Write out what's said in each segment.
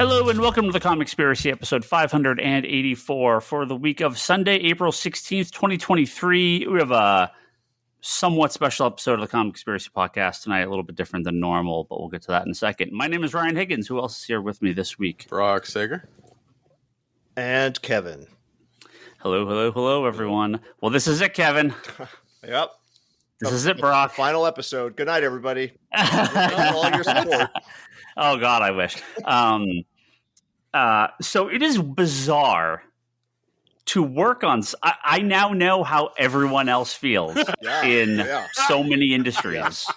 Hello and welcome to the Comicsspiracy, episode 584 for the week of Sunday, April 16th, 2023. We have a somewhat special episode of the Comicsspiracy podcast tonight, a little bit different than normal, but we'll get to that in a second. My name is Ryan Higgins. Who else is here with me this week? Brock Sager. And Kevin. Hello, everyone. Well, this is it, Kevin. Yep. This is it, Brock. Final episode. Good night, everybody. Thank you for all your support. Oh, God, I wish. So it is bizarre to work on. I now know how everyone else feels in so many industries.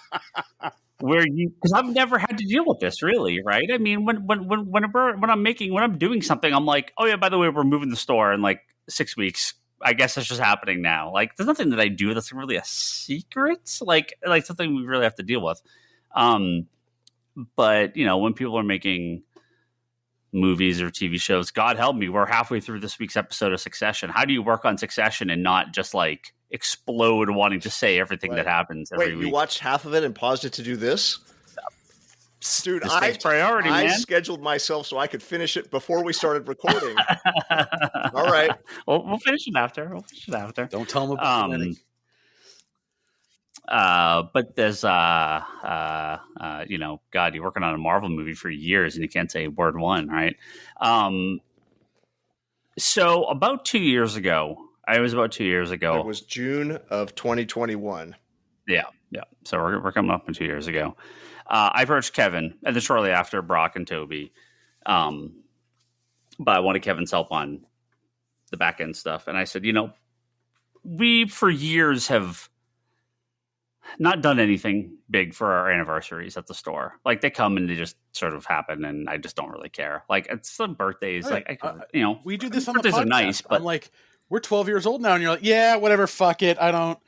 Where because I've never had to deal with this, really, right? I mean, when I'm doing something, I'm like, oh yeah, by the way, we're moving the store in like 6 weeks. I guess that's just happening now. Like, there's nothing that I do that's really a secret, like something we really have to deal with. But you know, when people are making movies or TV shows, God help me, we're halfway through this week's episode of Succession. How do you work on Succession and not just like explode wanting to say everything that happens every week? You watched half of it and paused it to do this? Dude, I scheduled myself so I could finish it before we started recording. All right. Well, we'll finish it after. Don't tell them about the but there's you know, God, you're working on a Marvel movie for years and you can't say word one, right? So about 2 years ago, it was June of 2021. Yeah. So we're coming up on 2 years ago. I approached Kevin, and then shortly after, Brock and Toby. But I wanted Kevin's help on the back end stuff. And I said, you know, we for years have not done anything big for our anniversaries at the store. Like, they come and they just sort of happen, and I just don't really care. Like, it's some birthdays. Right. You know, we do this on the birthdays podcast. Are nice, but I'm like, we're 12 years old now, and you're like, yeah, whatever, fuck it. I don't.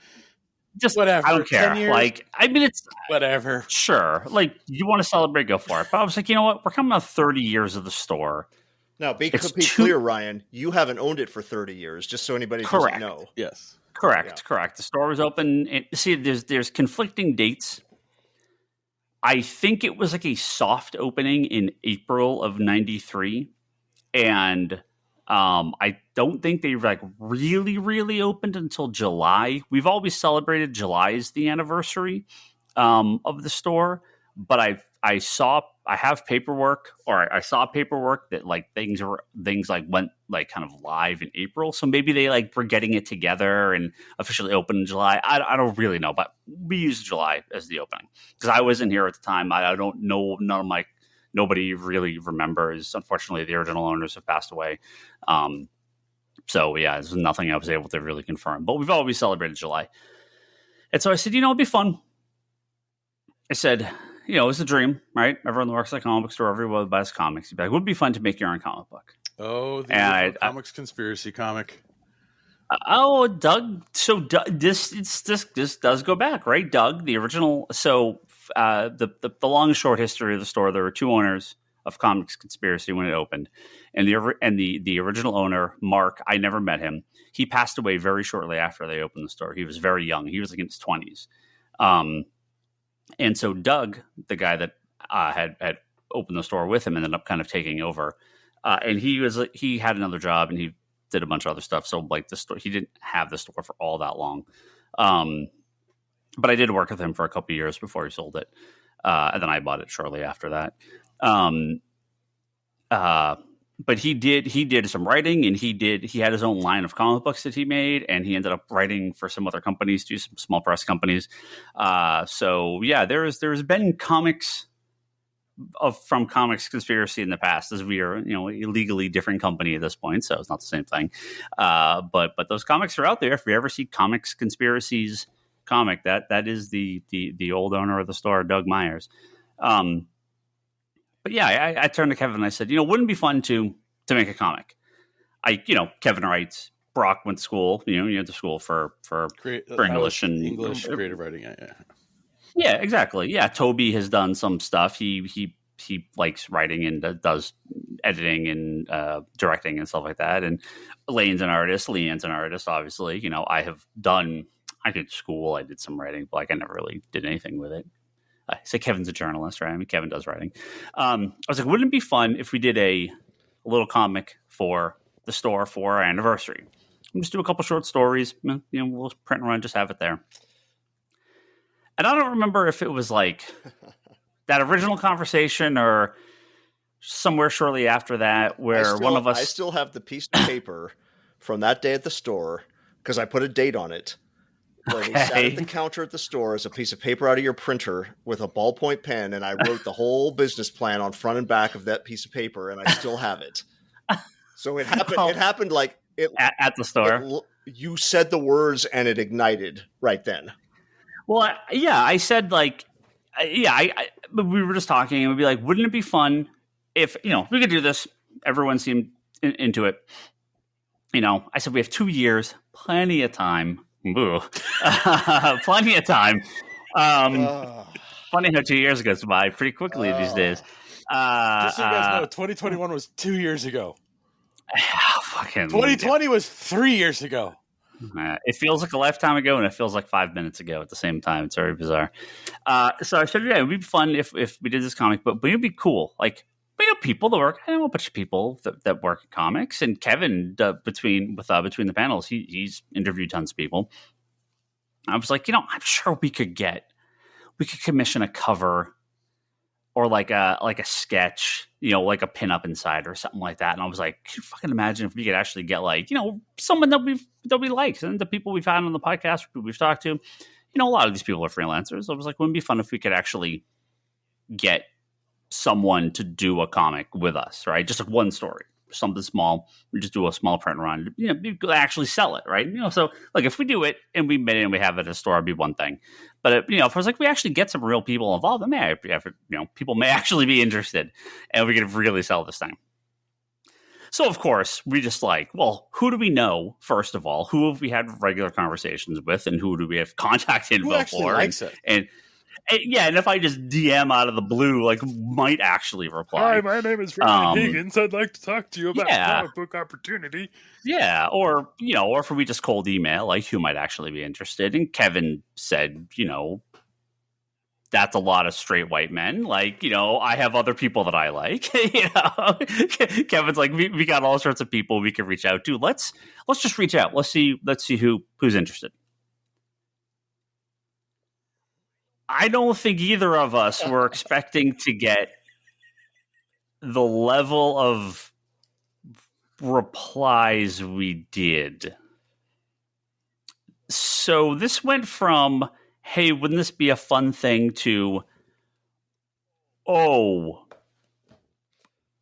Just whatever. I don't care. 10 years, like, I mean, it's whatever. Sure. Like, you want to celebrate, go for it. But I was like, you know what? We're coming on 30 years of the store. Now, be clear, Ryan. You haven't owned it for 30 years, just so anybody doesn't know. Yes. Correct. The store was open. See, there's conflicting dates. I think it was like a soft opening in April of '93, and I don't think they like really opened until July. We've always celebrated July as the anniversary of the store, but I saw paperwork that like things like went like kind of live in April. So maybe they like were getting it together and officially opened in July. I don't really know, but we used July as the opening because I wasn't here at the time. I don't know. Nobody really remembers. Unfortunately, the original owners have passed away. So yeah, there's nothing I was able to really confirm, but we've always celebrated July. And so I said, you know, it'd be fun. I said, you know, it's a dream, right? Everyone that works at a comic book store, everyone buys comics. You'd be like, would it be fun to make your own comic book? Oh, the comics conspiracy comic. Doug. So this does go back, right? Doug, the original. So the long and short history of the store. There were two owners of Comics Conspiracy when it opened, and the original owner, Mark. I never met him. He passed away very shortly after they opened the store. He was very young. He was like in his 20s. And so Doug, the guy that had opened the store with him, ended up kind of taking over. And he had another job and he did a bunch of other stuff. So like the store, he didn't have the store for all that long. But I did work with him for a couple of years before he sold it. And then I bought it shortly after that. But he did some writing, and he had his own line of comic books that he made, and he ended up writing for some other companies, too, some small press companies. So yeah, there's been comics from Comics Conspiracy in the past, as we are, you know, a legally different company at this point, so it's not the same thing. But those comics are out there. If you ever see Comics Conspiracy's comic, that is the old owner of the store, Doug Myers. But yeah, I turned to Kevin and I said, you know, wouldn't it be fun to make a comic? Kevin writes, Brock went to school, you went to school for English and English creative writing. Yeah, exactly. Yeah. Toby has done some stuff. He likes writing and does editing and directing and stuff like that. And Leanne's an artist, obviously. You know, I did school, I did some writing, but like I never really did anything with it. I say Kevin's a journalist, right? I mean, Kevin does writing. I was like, wouldn't it be fun if we did a little comic for the store for our anniversary? We'll just do a couple short stories. We'll print and run, just have it there. And I don't remember if it was like that original conversation or somewhere shortly after that where one of us... I still have the piece of paper from that day at the store because I put a date on it. When we sat at the counter at the store as a piece of paper out of your printer with a ballpoint pen, and I wrote the whole business plan on front and back of that piece of paper, and I still have it. So it happened. It happened like at the store. You said the words, and it ignited right then. Well, I said like, but we were just talking, and we'd be like, wouldn't it be fun if we could do this? Everyone seemed into it. I said we have 2 years, plenty of time. Plenty of time. Funny how 2 years goes by pretty quickly these days. Just so you guys know, 2021 was 2 years ago. Fucking 2020 was 3 years ago. It feels like a lifetime ago, and it feels like 5 minutes ago at the same time. It's very bizarre. So I said, it would be fun if we did this comic, but it would be cool. Like, we know people that work. I know a bunch of people that work in comics, and Kevin between the panels, he's interviewed tons of people. I was like, I'm sure we could commission a cover or like a sketch, like a pinup inside or something like that. And I was like, can you fucking imagine if we could actually get someone that we like, and the people we've had on the podcast, people we've talked to, a lot of these people are freelancers. I was like, wouldn't it be fun if we could actually get someone to do a comic with us, right? Just like one story, something small. We just do a small print run. You could actually sell it, right? So like if we do it and we made it and we have it at a store, it'd be one thing. But if I was like, we actually get some real people involved, then people may actually be interested, and we could really sell this thing. So of course we just like, well, who do we know? First of all, who have we had regular conversations with, and who do we have contact info who actually for? Likes it? And if I just DM out of the blue, might actually reply. Hi, my name is Higgins. I'd like to talk to you about comic book opportunity. Yeah, or if we just cold email, who might actually be interested. And Kevin said, that's a lot of straight white men. I have other people that I like. Kevin's like, we got all sorts of people we can reach out to. Let's just reach out. Let's see who's interested. I don't think either of us were expecting to get the level of replies we did. So this went from, hey, wouldn't this be a fun thing, to, oh,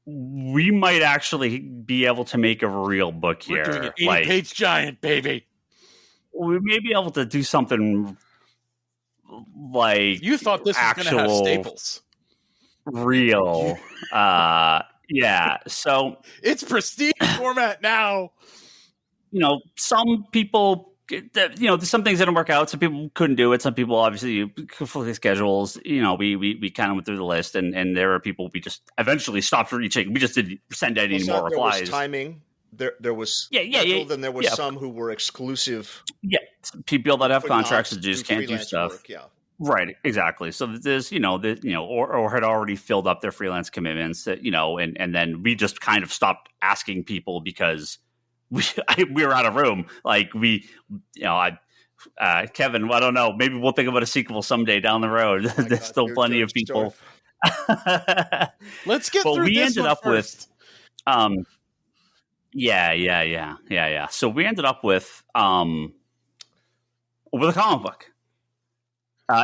we might actually be able to make a real book here. We're doing an 80-page giant, baby. We may be able to do something like you thought this was going to have staples. Real. Yeah. So it's prestige format now. Some people, some things didn't work out. Some people couldn't do it. Some people obviously conflicting schedules. We kind of went through the list, and there are people we just eventually stopped reaching. We just didn't send any more replies. There was timing. There was Then there was some who were exclusive. Yeah, people that have contracts that just can't do stuff. Work, yeah. Right, exactly. So there's, or had already filled up their freelance commitments, and then we just kind of stopped asking people because we were out of room. Kevin, I don't know, maybe we'll think about a sequel someday down the road. There's still plenty of people. Let's get through we this ended one up first. with, yeah. So we ended up with a comic book.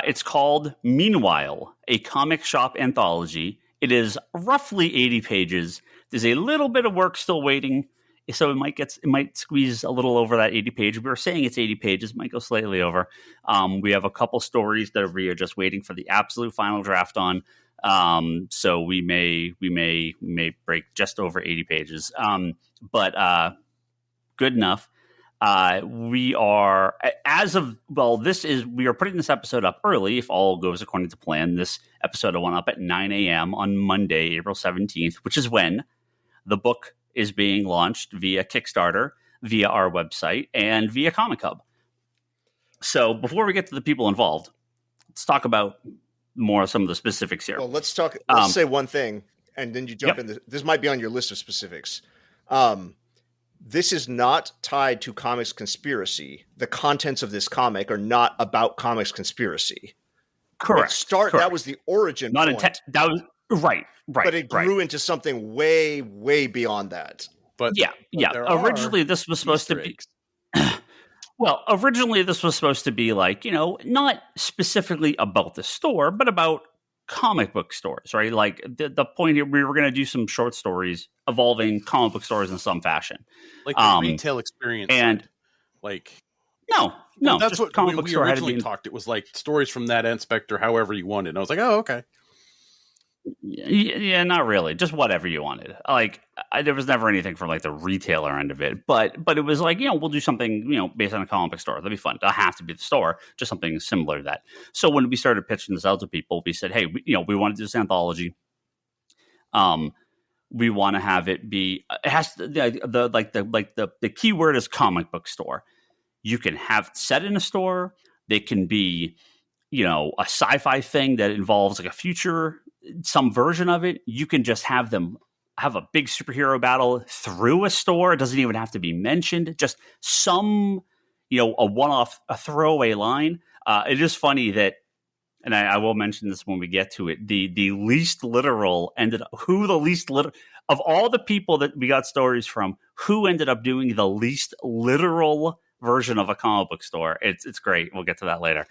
It's called Meanwhile, a comic shop anthology. It is roughly 80 pages. There's a little bit of work still waiting, so it might squeeze a little over that 80 page. We were saying it's 80 pages, it might go slightly over. We have a couple stories that we are just waiting for the absolute final draft on. So we may break just over 80 pages. But good enough. We are putting this episode up early. If all goes according to plan, this episode went up at 9 a.m. on Monday, April 17th, which is when the book is being launched via Kickstarter, via our website, and via Comic Hub. So before we get to the people involved, let's talk about more some of the specifics here. Well, let's talk. Let's say one thing, and then you jump in. This might be on your list of specifics. This is not tied to comics conspiracy. The contents of this comic are not about comics conspiracy. Correct. Correct. That was the origin point. That was right. But it grew into something way, way beyond that. But originally, this was supposed to be. Well, originally, this was supposed to be like, not specifically about the store, but about comic book stores, right? Like the point here, we were going to do some short stories involving comic book stores in some fashion, like the retail experience, and like no, that's what we originally talked. It was like stories from that aspect or however you wanted. And I was like, oh, okay. Yeah, not really. Just whatever you wanted. Like, there was never anything from like the retailer end of it, but it was like, we'll do something, based on a comic book store. That'd be fun. It doesn't have to be the store, just something similar to that. So when we started pitching this out to people, we said, hey, we want to do this anthology. We want to have it be. It has to, the key word is comic book store. You can have it set in a store. They can be, a sci-fi thing that involves like a future. Some version of it, you can just have them have a big superhero battle through a store. It doesn't even have to be mentioned. Just some, a one-off, a throwaway line. It is funny that, and I will mention this when we get to it. The least literal of all the people that we got stories from, who ended up doing the least literal version of a comic book store? It's great. We'll get to that later.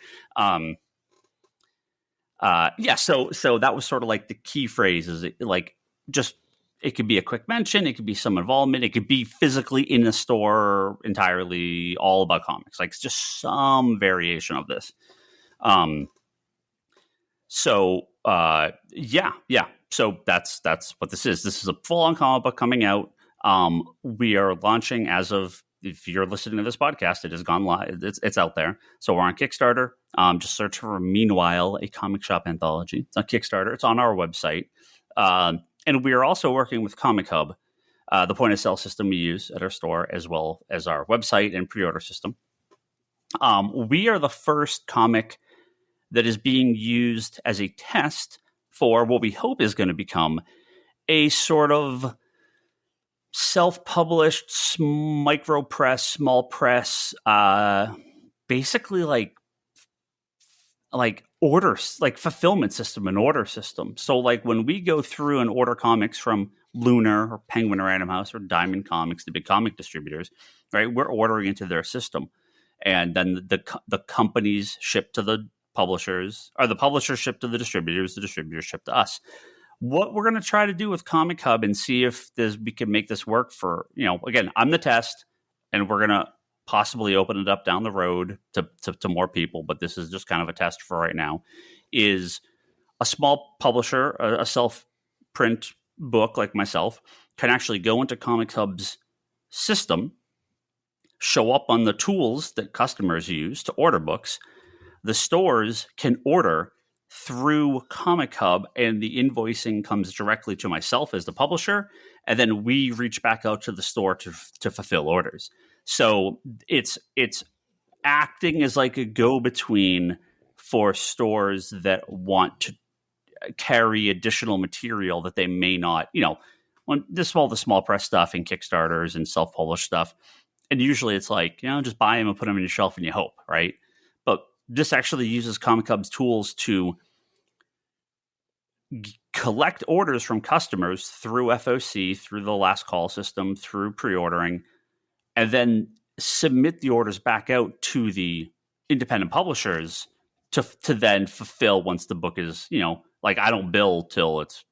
So that was sort of like the key phrase is it could be a quick mention, it could be some involvement, it could be physically in a store entirely all about comics, like just some variation of this. So that's what this is. This is a full-on comic book coming out. We are launching as of, if you're listening to this podcast, it has gone live. It's out there. So we're on Kickstarter. Just search for Meanwhile, a comic shop anthology. It's on Kickstarter. It's on our website. And we are also working with Comic Hub, the point of sale system we use at our store, as well as our website and pre-order system. We are the first comic that is being used as a test for what we hope is going to become a sort of self-published micro press, small press, basically like orders, like fulfillment system and order system. So like when we go through and order comics from Lunar or Penguin or Random House or Diamond Comics, the big comic distributors, right? We're ordering into their system, and then the companies ship to the publishers, or the publishers ship to the distributors ship to us. What we're going to try to do with Comic Hub and see if we can make this work for, again, I'm the test, and we're going to possibly open it up down the road to more people, but this is just kind of a test for right now, is a small publisher, a self-print book like myself, can actually go into Comic Hub's system, show up on the tools that customers use to order books. The stores can order through Comic Hub, and the invoicing comes directly to myself as the publisher, and then we reach back out to the store to fulfill orders. So it's acting as like a go-between for stores that want to carry additional material that they may not, when this all the small press stuff and Kickstarters and self-published stuff. And usually it's like, just buy them and put them on your shelf and you hope, right? But this actually uses Comic Hub's tools to collect orders from customers through FOC, through the last call system, through pre-ordering, and then submit the orders back out to the independent publishers to then fulfill once the book is, like I don't bill till it's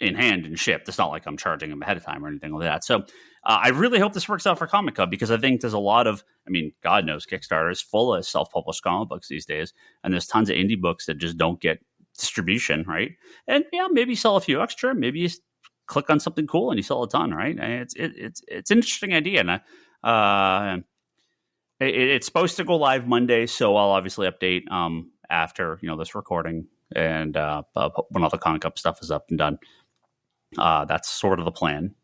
in hand and shipped. It's not like I'm charging them ahead of time or anything like that. So I really hope this works out for Comic Hub, because I think there's a lot of, God knows Kickstarter is full of self-published comic books these days. And there's tons of indie books that just don't get distribution, right? And maybe sell a few extra, maybe you click on something cool and you sell a ton, right? It's an interesting idea. And it's supposed to go live Monday, so I'll obviously update after this recording and when all the Comic Hub stuff is up and done. That's sort of the plan.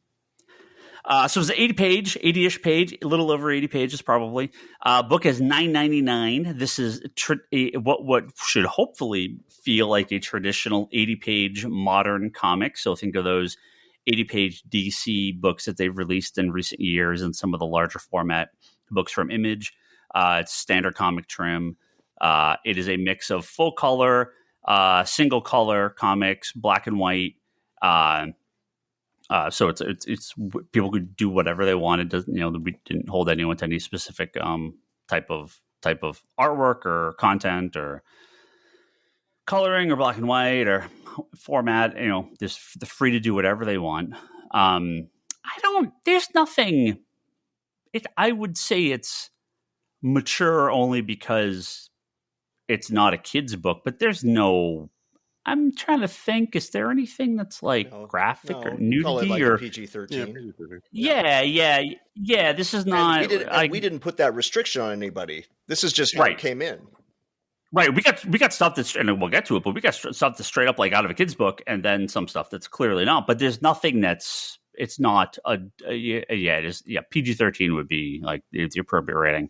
So it's an 80-ish page, a little over 80 pages probably. Book is $9.99. This is what should hopefully feel like a traditional 80-page modern comic. So think of those 80-page DC books that they've released in recent years and some of the larger format books from Image. It's standard comic trim. It is a mix of full color, single color comics, black and white. So it's people could do whatever they want. It doesn't, we didn't hold anyone to any specific type of artwork or content or coloring or black and white or format. Just free to do whatever they want. There's nothing. I would say it's mature only because it's not a kid's book, but there's no. I'm trying to think. Is there anything that's like graphic or nudity call it like or PG-13? Yeah. This is not. We didn't put that restriction on anybody. This is just how it came in. Right. We got stuff that's, and we'll get to it, but we got stuff that's straight up like out of a kid's book, and then some stuff that's clearly not. But there's nothing that's. It's not It is. Yeah. PG-13 would be like the appropriate rating.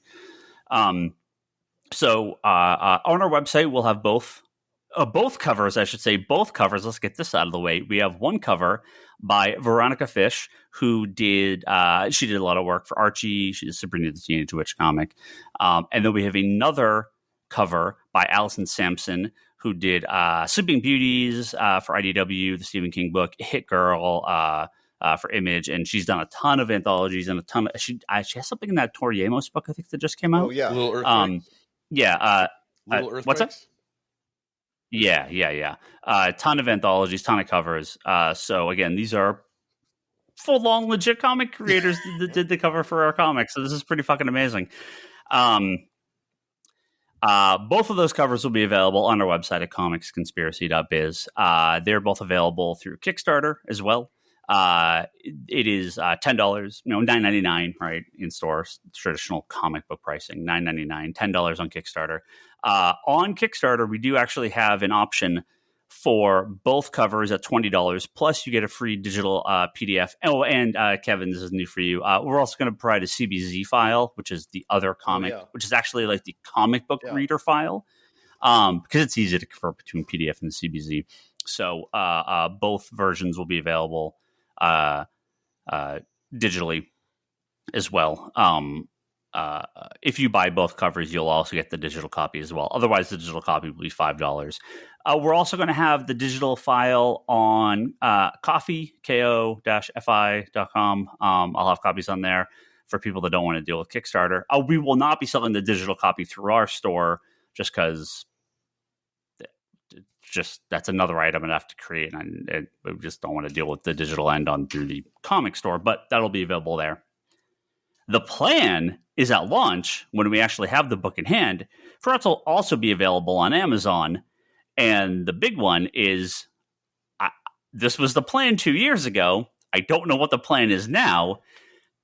So on our website, we'll have both covers, I should say. Both covers. Let's get this out of the way. We have one cover by Veronica Fish, who did she did a lot of work for Archie. She did Sabrina the Teenage Witch comic. And then we have another cover by Allison Sampson, who did Sleeping Beauties for IDW, the Stephen King book, Hit Girl for Image, and she's done a ton of anthologies and a ton of. She has something in that Tori Amos book, I think, that just came out. Oh yeah, Little Earthquakes. Little Earthquakes. What's that? Yeah. A ton of anthologies, ton of covers. So again, these are full-on legit comic creators that did the cover for our comics. So this is pretty fucking amazing. Both of those covers will be available on our website at comicsconspiracy.biz. They're both available through Kickstarter as well. It is $10, $9.99, right, in stores. Traditional comic book pricing, $9.99, $10 on Kickstarter. On Kickstarter, we do actually have an option for both covers at $20. Plus, you get a free digital PDF. Oh, and Kevin, this is new for you. We're also going to provide a CBZ file, which is the other comic, which is actually like the comic book reader file, because it's easy to convert between PDF and CBZ. So both versions will be available digitally as well. If you buy both covers, you'll also get the digital copy as well. Otherwise, the digital copy will be $5. We're also going to have the digital file on Ko-fi, ko-fi.com. I'll have copies on there for people that don't want to deal with Kickstarter. We will not be selling the digital copy through our store just because that's another item I'd have to create, and we just don't want to deal with the digital end on through the comic store, but that'll be available there. The plan is at launch, when we actually have the book in hand, for it to also be available on Amazon. And the big one is, this was the plan 2 years ago. I don't know what the plan is now.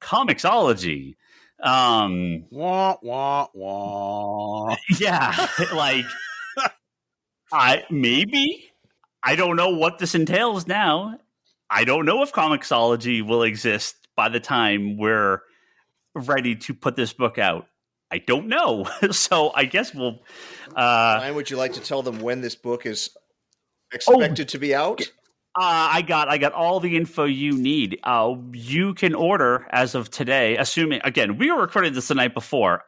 Comixology. Wah, wah, wah. Yeah, like... maybe. I don't know what this entails now. I don't know if Comixology will exist by the time we're ready to put this book out. I don't know. So I guess we'll... Ryan, would you like to tell them when this book is expected to be out? I got all the info you need. You can order as of today, assuming, again, we were recording this the night before.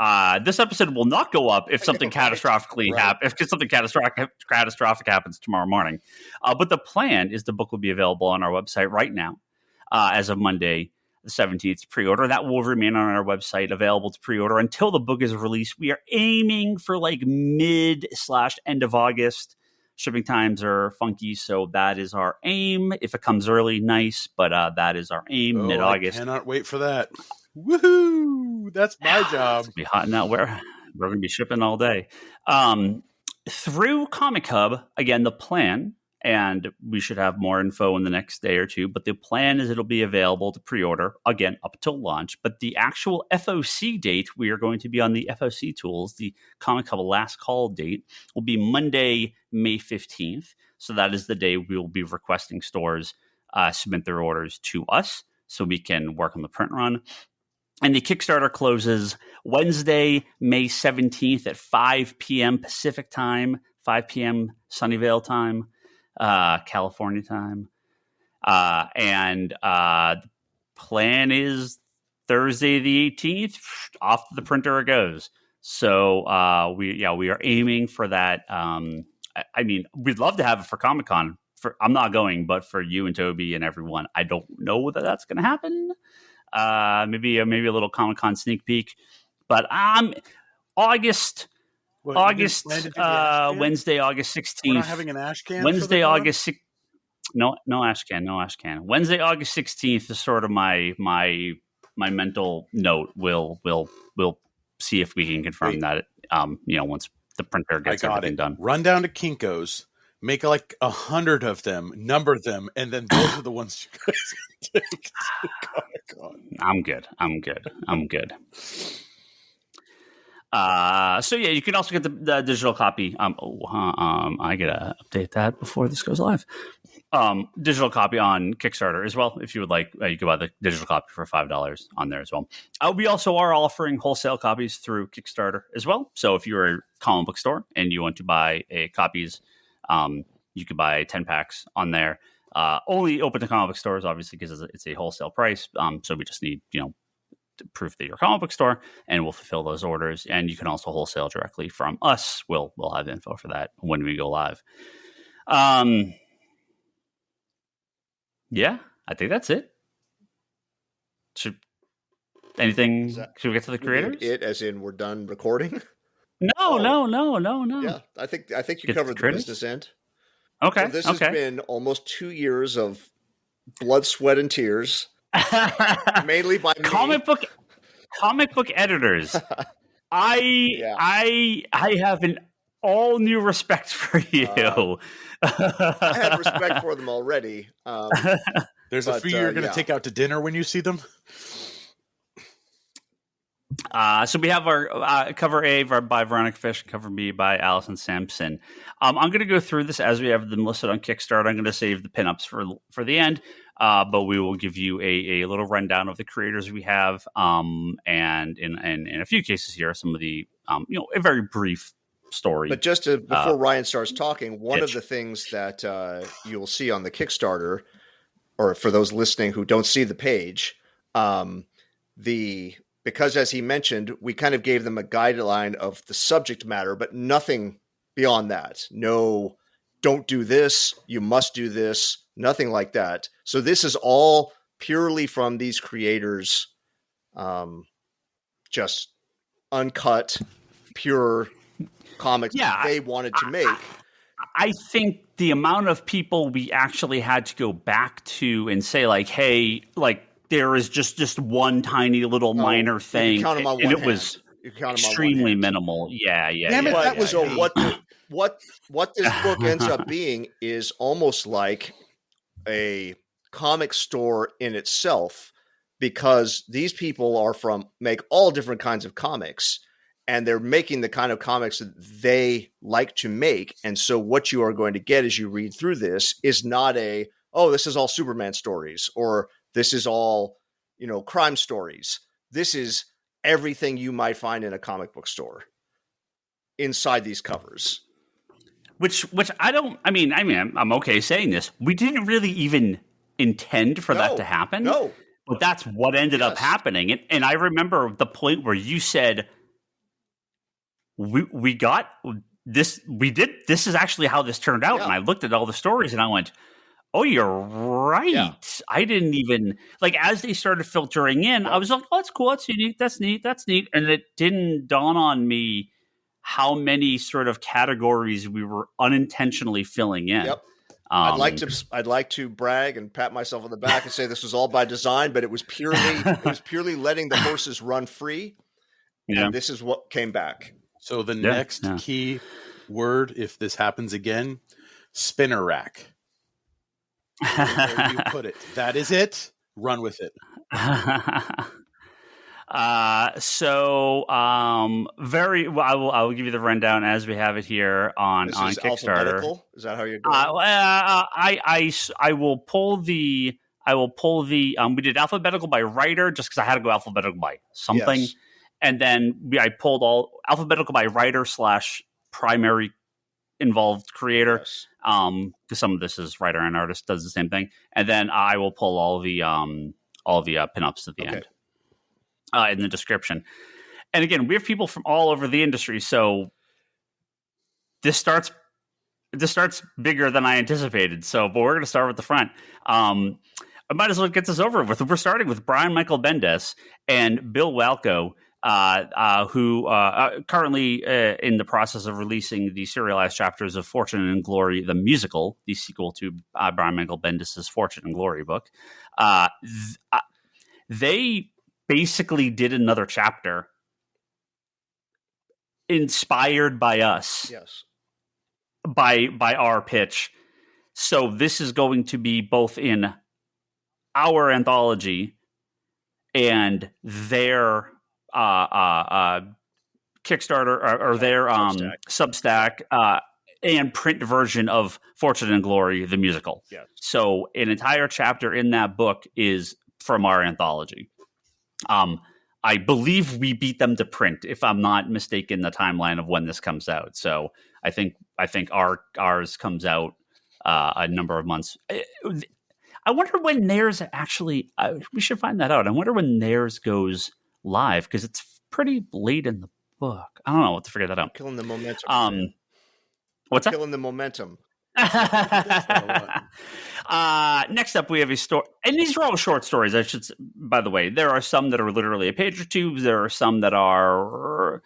This episode will not go up if something catastrophically happens. If something catastrophic happens tomorrow morning. But the plan is the book will be available on our website right now, as of Monday the 17th, pre-order. That will remain on our website, available to pre-order until the book is released. We are aiming for like mid/end of August. Shipping times are funky, so that is our aim. If it comes early, nice, but that is our aim, mid-August. I cannot wait for that. Woohoo! That's my job. It's going to be hot in that we're going to be shipping all day. Through Comic Hub, again, the plan, and we should have more info in the next day or two, but the plan is it'll be available to pre-order, again, up till launch. But the actual FOC date, we are going to be on the FOC tools, the Comic Hub last call date, will be Monday, May 15th. So that is the day we will be requesting stores submit their orders to us. so we can work on the print run. And the Kickstarter closes Wednesday, May 17th at 5 p.m. Pacific time, 5 p.m. Sunnyvale time, California time. And the plan is Thursday the 18th, off to the printer it goes. So we are aiming for that. I mean, we'd love to have it for Comic-Con. I'm not going, but for you and Toby and everyone, I don't know whether that's going to happen. Maybe a little Comic-Con sneak peek, but August, Wednesday, August 16th. We're not having an ash can. Wednesday, August 6th. No ash can. Wednesday, August 16th is sort of my mental note. We'll see if we can confirm that. Once the printer gets everything done. Run down to Kinko's. Make like 100 of them, number them, and then those are the ones you guys can take to Comic-Con. I'm good. So yeah, you can also get the digital copy. I gotta update that before this goes live. Digital copy on Kickstarter as well. If you would like, you can buy the digital copy for $5 on there as well. We also are offering wholesale copies through Kickstarter as well. So if you're a comic book store and you want to buy copies, you can buy 10 packs on there. Only open to comic book stores, obviously, because it's a wholesale price. So we just need, proof that you're a comic book store, and we'll fulfill those orders. And you can also wholesale directly from us. We'll have info for that when we go live. Yeah, I think that's it. Should we get to the creators? It as in we're done recording? No. Yeah, I think you covered the business end. Okay. So this has been almost 2 years of blood, sweat, and tears, mainly by me. Comic book editors. I have an all new respect for you. I had respect for them already. There's a few you're going to take out to dinner when you see them. So we have our cover A by Veronica Fish, cover B by Allison Sampson. I'm going to go through this as we have them listed on Kickstarter. I'm going to save the pinups for the end, but we will give you a little rundown of the creators we have, and in a few cases here, some of the a very brief story. But just before Ryan starts talking, one of the things that you'll see on the Kickstarter, or for those listening who don't see the page, because as he mentioned, we kind of gave them a guideline of the subject matter, but nothing beyond that. No, don't do this. You must do this. Nothing like that. So this is all purely from these creators, just uncut, pure comics they wanted to make. I think the amount of people we actually had to go back to and say like, hey, like, there is just one tiny little minor thing, and it was extremely minimal. Yeah. Damn it, that was so. What this book ends up being is almost like a comic store in itself, because these people make all different kinds of comics, and they're making the kind of comics that they like to make. And so what you are going to get as you read through this is not this is all Superman stories, or this is all, crime stories. This is everything you might find in a comic book store inside these covers. Which I'm okay saying this. We didn't really even intend for that to happen. No. But that's what ended up happening. And I remember the point where you said, we got this, this is actually how this turned out. Yeah. And I looked at all the stories and I went, oh, you're right. Yeah. I didn't even, as they started filtering in, I was like, oh, that's cool. That's unique. That's neat. And it didn't dawn on me how many sort of categories we were unintentionally filling in. Yep. I'd like to brag and pat myself on the back and say this was all by design, but it was purely letting the horses run free. Yeah. And this is what came back. So the next key word, if this happens again, spinner rack. Where you put it. That is it. Run with it. I will give you the rundown as we have it here on Kickstarter. Is that how you're doing? I will pull the I will pull the. We did alphabetical by writer just because I had to go alphabetical by something, Yes. and then I pulled all alphabetical by writer / primary involved creator. Yes. Because some of this is writer and artist does the same thing, and then I will pull all the pinups at the end in the description. And again, we have people from all over the industry, so this starts bigger than I anticipated. So, but we're going to start with the front. I might as well get this over with. We're starting with Brian Michael Bendis and Bill Walko, who currently in the process of releasing the serialized chapters of Fortune and Glory, the musical, the sequel to Brian Michael Bendis' Fortune and Glory book. They basically did another chapter inspired by us. Yes. By our pitch. So this is going to be both in our anthology and their Kickstarter or their Substack and print version of Fortune and Glory, the musical. Yes. So an entire chapter in that book is from our anthology. I believe we beat them to print, if I'm not mistaken, the timeline of when this comes out. So I think ours comes out a number of months. I wonder when theirs actually. We should find that out. I wonder when theirs goes live because it's pretty late in the book. I don't know what to figure that out. Killing the momentum. What's that? Killing the momentum. Next up, we have a story, and these are all short stories. I should, by the way, there are some that are literally a page or two. There are some that are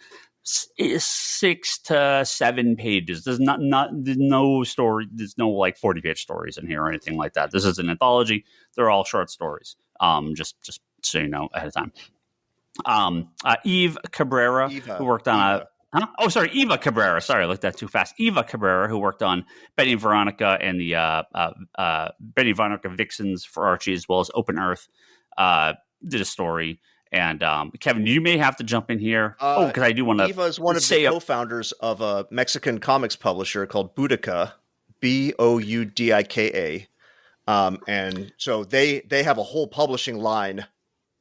6 to 7 pages. There's there's no story. There's no like 40-page stories in here or anything like that. This is an anthology. They're all short stories. Just so you know ahead of time. Eve Cabrera, who worked on Eva Cabrera. Sorry, I looked at that too fast. Eva Cabrera, who worked on Betty and Veronica and the Betty and Veronica Vixens for Archie, as well as Open Earth, did a story. And Kevin, you may have to jump in here. Because I do want to. Eva is one of the co-founders of a Mexican comics publisher called Boudica, Boudika. And so they have a whole publishing line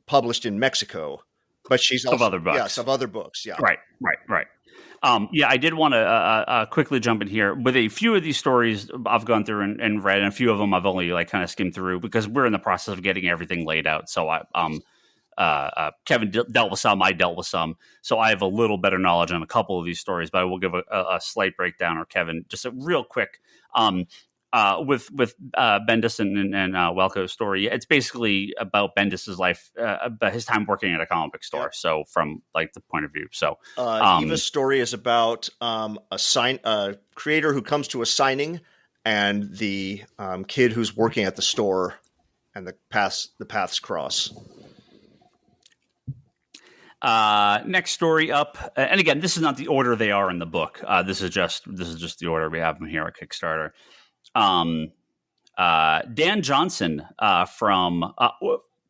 published in Mexico. But she's also of other books. Yes, of other books. Yeah. Right. I did want to quickly jump in here with a few of these stories I've gone through and read, and a few of them I've only like kind of skimmed through because we're in the process of getting everything laid out. So Kevin dealt with some, I dealt with some, so I have a little better knowledge on a couple of these stories. But I will give a slight breakdown, or Kevin, just a real quick. With Bendis and Walko's story, it's basically about Bendis's life, about his time working at a comic book store. Yeah. So from like the point of view, so Eva's story is about a creator who comes to a signing, and the kid who's working at the store, and the paths cross. Next story up, and again, this is not the order they are in the book. This is just the order we have them here at Kickstarter. Dan Johnson from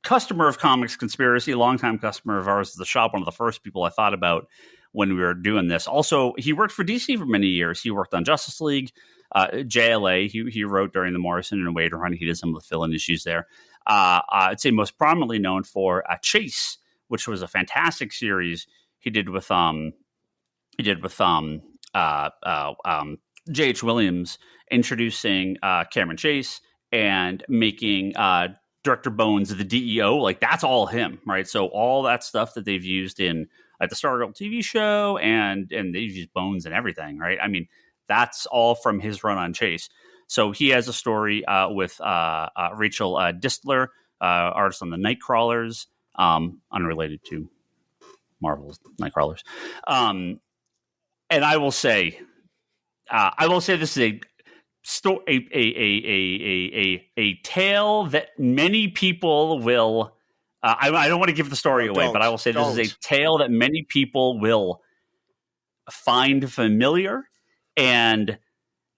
customer of Comics Conspiracy, longtime customer of ours at the shop, one of the first people I thought about when we were doing this. Also, he worked for DC for many years. He worked on Justice League, JLA. He wrote during the Morrison and Wade run. He did some of the fill-in issues there. I'd say most prominently known for Chase, which was a fantastic series he did with J.H. Williams, introducing Cameron Chase and making Director Bones the DEO. Like, that's all him, right? So all that stuff that they've used in the Stargirl TV show, and they've used Bones and everything, right? I mean, that's all from his run on Chase. So he has a story with Rachel Distler, artist on the Nightcrawlers, unrelated to Marvel's Nightcrawlers. And I will say this is a tale that many people will. I don't want to give the story away, but I will say this is a tale that many people will find familiar, and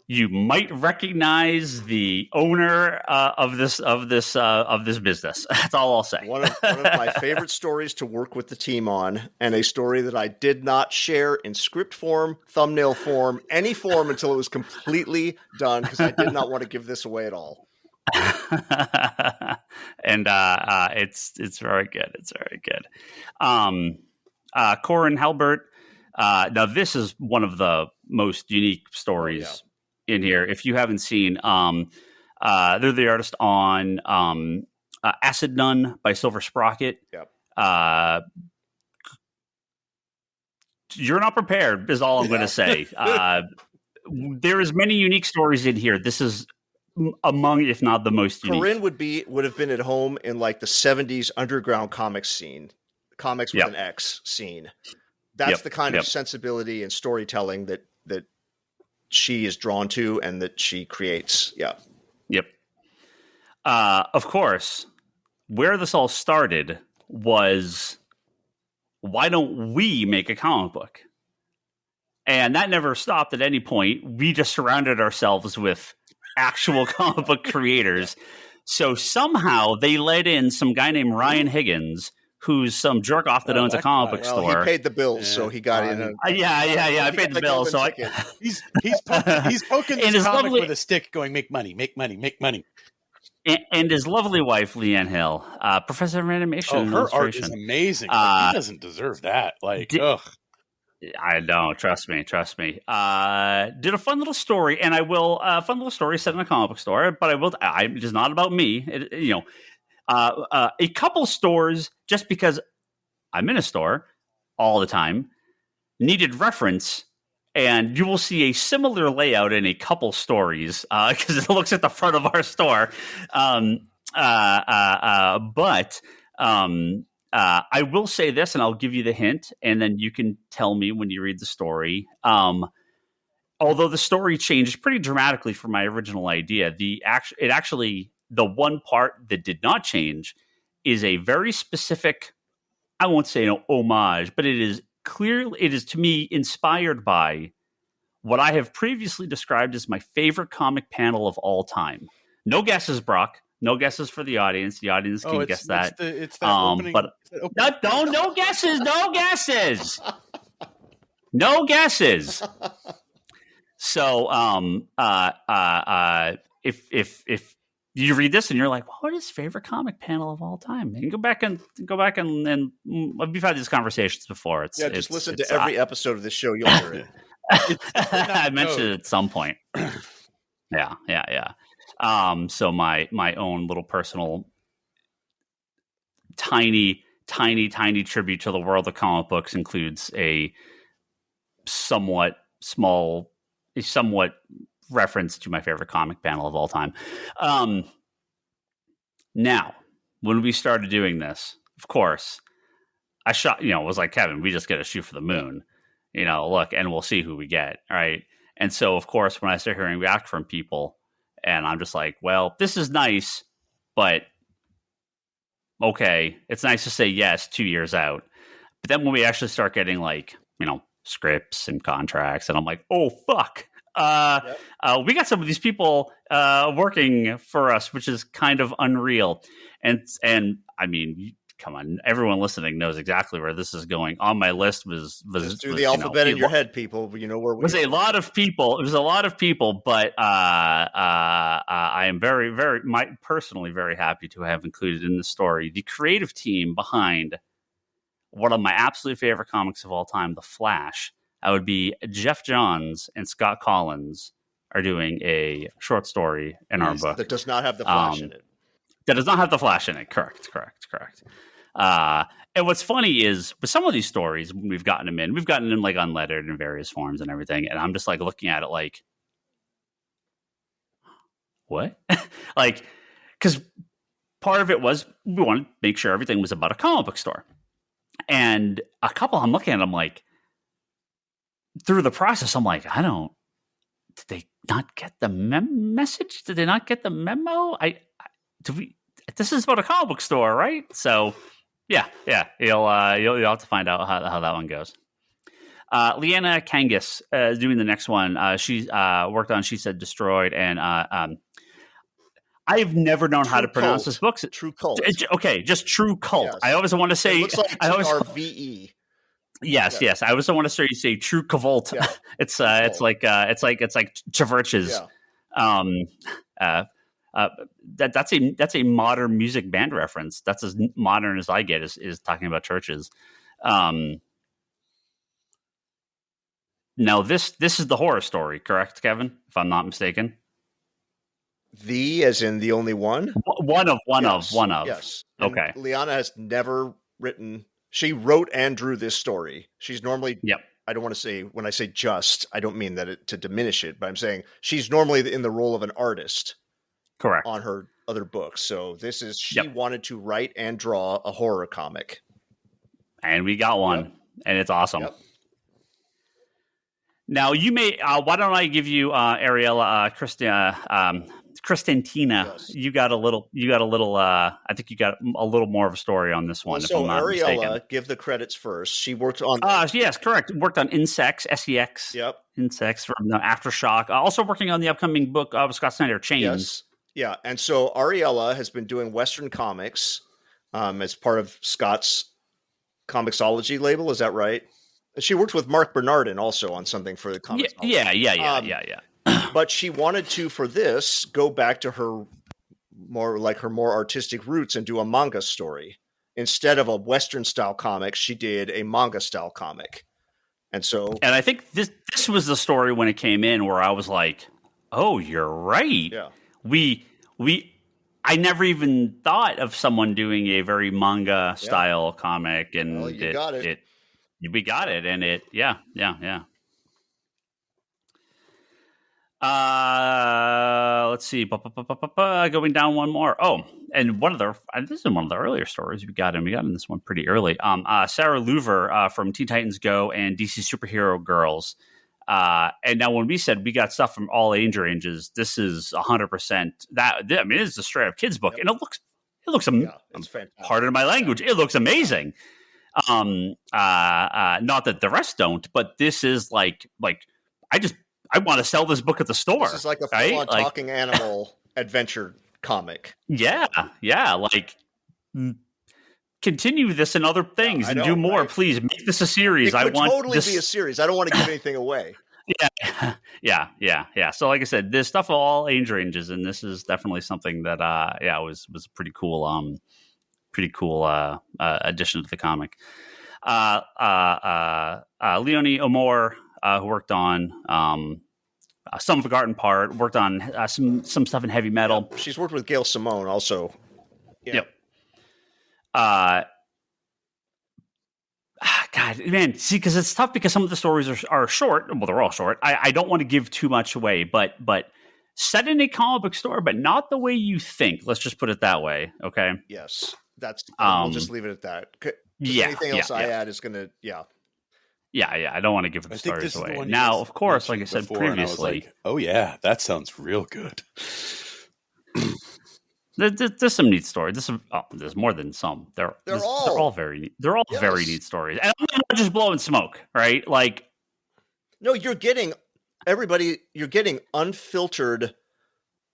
you might recognize the owner of this business. That's all I'll say. One of my favorite stories to work with the team on, and a story that I did not share in script form, thumbnail form, any form until it was completely done, because I did not want to give this away at all. And it's very good. It's very good. Corin Halbert. Now this is one of the most unique stories in here. If you haven't seen, they're the artist on Acid Nun by Silver Sprocket. Yep. You're not prepared is all I'm going to say. There is many unique stories in here. This is among, if not the most unique. Corinne would have been at home in like the 70s underground comics scene, comics with an X scene. That's the kind of sensibility and storytelling that she is drawn to and that she creates. Yeah. Yep. Of course, where this all started was, why don't we make a comic book? And that never stopped at any point. We just surrounded ourselves with actual comic book creators. So somehow they let in some guy named Ryan Higgins, who's some jerk off that owns a comic book store. He paid the bills, so he got in. I paid the bills. So he's poking this comic with a stick, going, "Make money, make money, make money." And his lovely wife, Leanne Hill, professor of animation. Oh, her art is amazing. He doesn't deserve that. Ugh. I know. Trust me. Did a fun little story, and I will fun little story set in a comic book store. But it is not about me. A couple stores, just because I'm in a store all the time, needed reference, and you will see a similar layout in a couple stories because it looks at the front of our store. But I will say this, and I'll give you the hint, and then you can tell me when you read the story. Although the story changed pretty dramatically from my original idea, the one part that did not change is a very specific, I won't say an homage, but it is to me inspired by what I have previously described as my favorite comic panel of all time. No guesses, Brock. No guesses for the audience. The audience can guess that. It's that opening. But no guesses. No guesses. No guesses. So, if you read this and you're like, what is favorite comic panel of all time? You can go back and we've had these conversations before. Just listen to every episode of this show. You'll hear it. I mentioned it at some point. Yeah. So my own little personal tiny tribute to the world of comic books includes a somewhat reference to my favorite comic panel of all time. Now, when we started doing this, of course, I shot, was like, Kevin, we just got to shoot for the moon, look, and we'll see who we get. All right. And so, of course, when I start hearing back from people, and I'm just like, well, this is nice, but okay, it's nice to say yes 2 years out. But then when we actually start getting scripts and contracts, and I'm like, oh, fuck. We got some of these people working for us, which is kind of unreal. And I mean, come on, everyone listening knows exactly where this is going. On my list was do the alphabet in your head, people. You know where we was a lot of people. It was a lot of people, but I am very, very, personally very happy to have included in the story the creative team behind one of my absolute favorite comics of all time, The Flash. That would be Jeff Johns and Scott Collins are doing a short story in our book that does not have the Flash in it. That does not have the Flash in it. Correct. And what's funny is with some of these stories, we've gotten them in like unlettered in various forms and everything. And I'm just like looking at it like, what? Because part of it was we wanted to make sure everything was about a comic book store. And a couple I'm looking at, I'm like, through the process, I'm like, did they not get the message? Did they not get the memo? This is about a comic book store, right? So yeah. You'll have to find out how that one goes. Leanna Kangas is doing the next one. She's worked on She Said Destroyed, and I've never known how to pronounce this book. True Cult. Okay, just True Cult. Yes. I always want to say. It looks like RVE. Yes. I always want to say True Cavolt. Yeah. It's like Chaverches. Yeah. That's a modern music band reference. That's as modern as I get is talking about churches. Now this is the horror story, correct, Kevin? If I'm not mistaken. The as in the only one? One of. Yes. And okay. Liana has never written. She wrote and drew this story. She's normally. Yep. I don't want to say, when I say just, I don't mean that to diminish it, but I'm saying she's normally in the role of an artist. Correct. On her other books. So this is, she wanted to write and draw a horror comic. And we got one. And it's awesome. Yep. Now you may, why don't I give you Ariella, Kristantina. Yes. You got a little, I think you got a little more of a story on this one. So Ariella, give the credits first. She worked on. Yes, correct. Worked on Insects, SEX. Yep. Insects from the Aftershock. Also working on the upcoming book of Scott Snyder, Chains. Yes. Yeah. And so Ariella has been doing Western comics as part of Scott's Comixology label. Is that right? She worked with Mark Bernardin also on something for the comics. Yeah. But she wanted to, for this, go back to her more artistic roots and do a manga story. Instead of a Western style comic, she did a manga style comic. And I think this was the story when it came in where I was like, oh, you're right. Yeah. I never even thought of someone doing a very manga style comic, and we got it, and let's see. Going down one more. Oh, and this is one of the earlier stories we got in this one pretty early. Sarah Louver from Teen Titans Go and DC Superhero Girls. And now when we said we got stuff from all age ranges, this is 100% that. I mean, it's a straight up kids book, and it looks it's fantastic. Pardon my language. It looks amazing. Not that the rest don't, but this is like I want to sell this book at the store. This is like a full-on talking animal adventure comic. Yeah. Like, continue this and other things and do more. Right? Please make this a series. It could totally be a series. I don't want to give anything away. Yeah. So, like I said, this stuff of all age ranges, and this is definitely something that, was pretty cool. Addition to the comic. Leonie O'Moore. Who worked on some Forgotten Part, worked on some stuff in heavy metal. Yeah, she's worked with Gail Simone also. Yeah. Yep. God, man, see, because it's tough because some of the stories are short. Well, they're all short. I don't want to give too much away, but set in a comic book store, but not the way you think. Let's just put it that way. Okay. Yes, that's. We'll just leave it at that. Anything else I add is going to. Yeah, I don't want to give the stories away. Now, of course, like I said previously, oh yeah, that sounds real good. There's some neat stories. There's more than some. They're all very neat. They're all very neat stories, and I'm not just blowing smoke, right? Like, no, you're getting unfiltered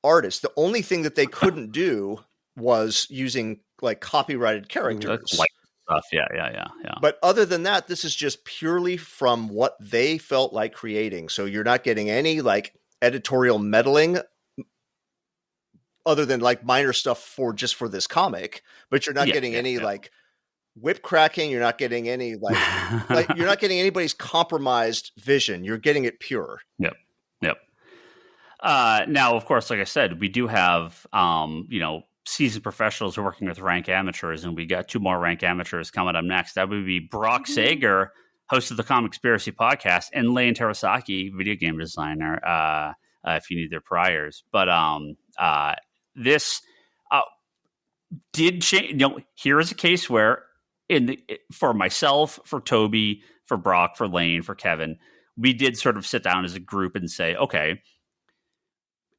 artists. The only thing that they couldn't do was using like copyrighted characters. Stuff. Yeah. But other than that, this is just purely from what they felt like creating. So you're not getting any like editorial meddling other than like minor stuff for this comic, but you're not getting any like whip cracking. You're not getting any like you're not getting anybody's compromised vision. You're getting it pure. Yep. Now, of course, like I said, we do have, seasoned professionals working with rank amateurs, and we got 2 more rank amateurs coming up next. That would be Brock Sager, host of the Comicspiracy podcast, and Lane Terasaki, video game designer, if you need their priors. But this did change. Here is a case where for myself, for Toby, for Brock, for Lane, for Kevin, we did sort of sit down as a group and say, okay,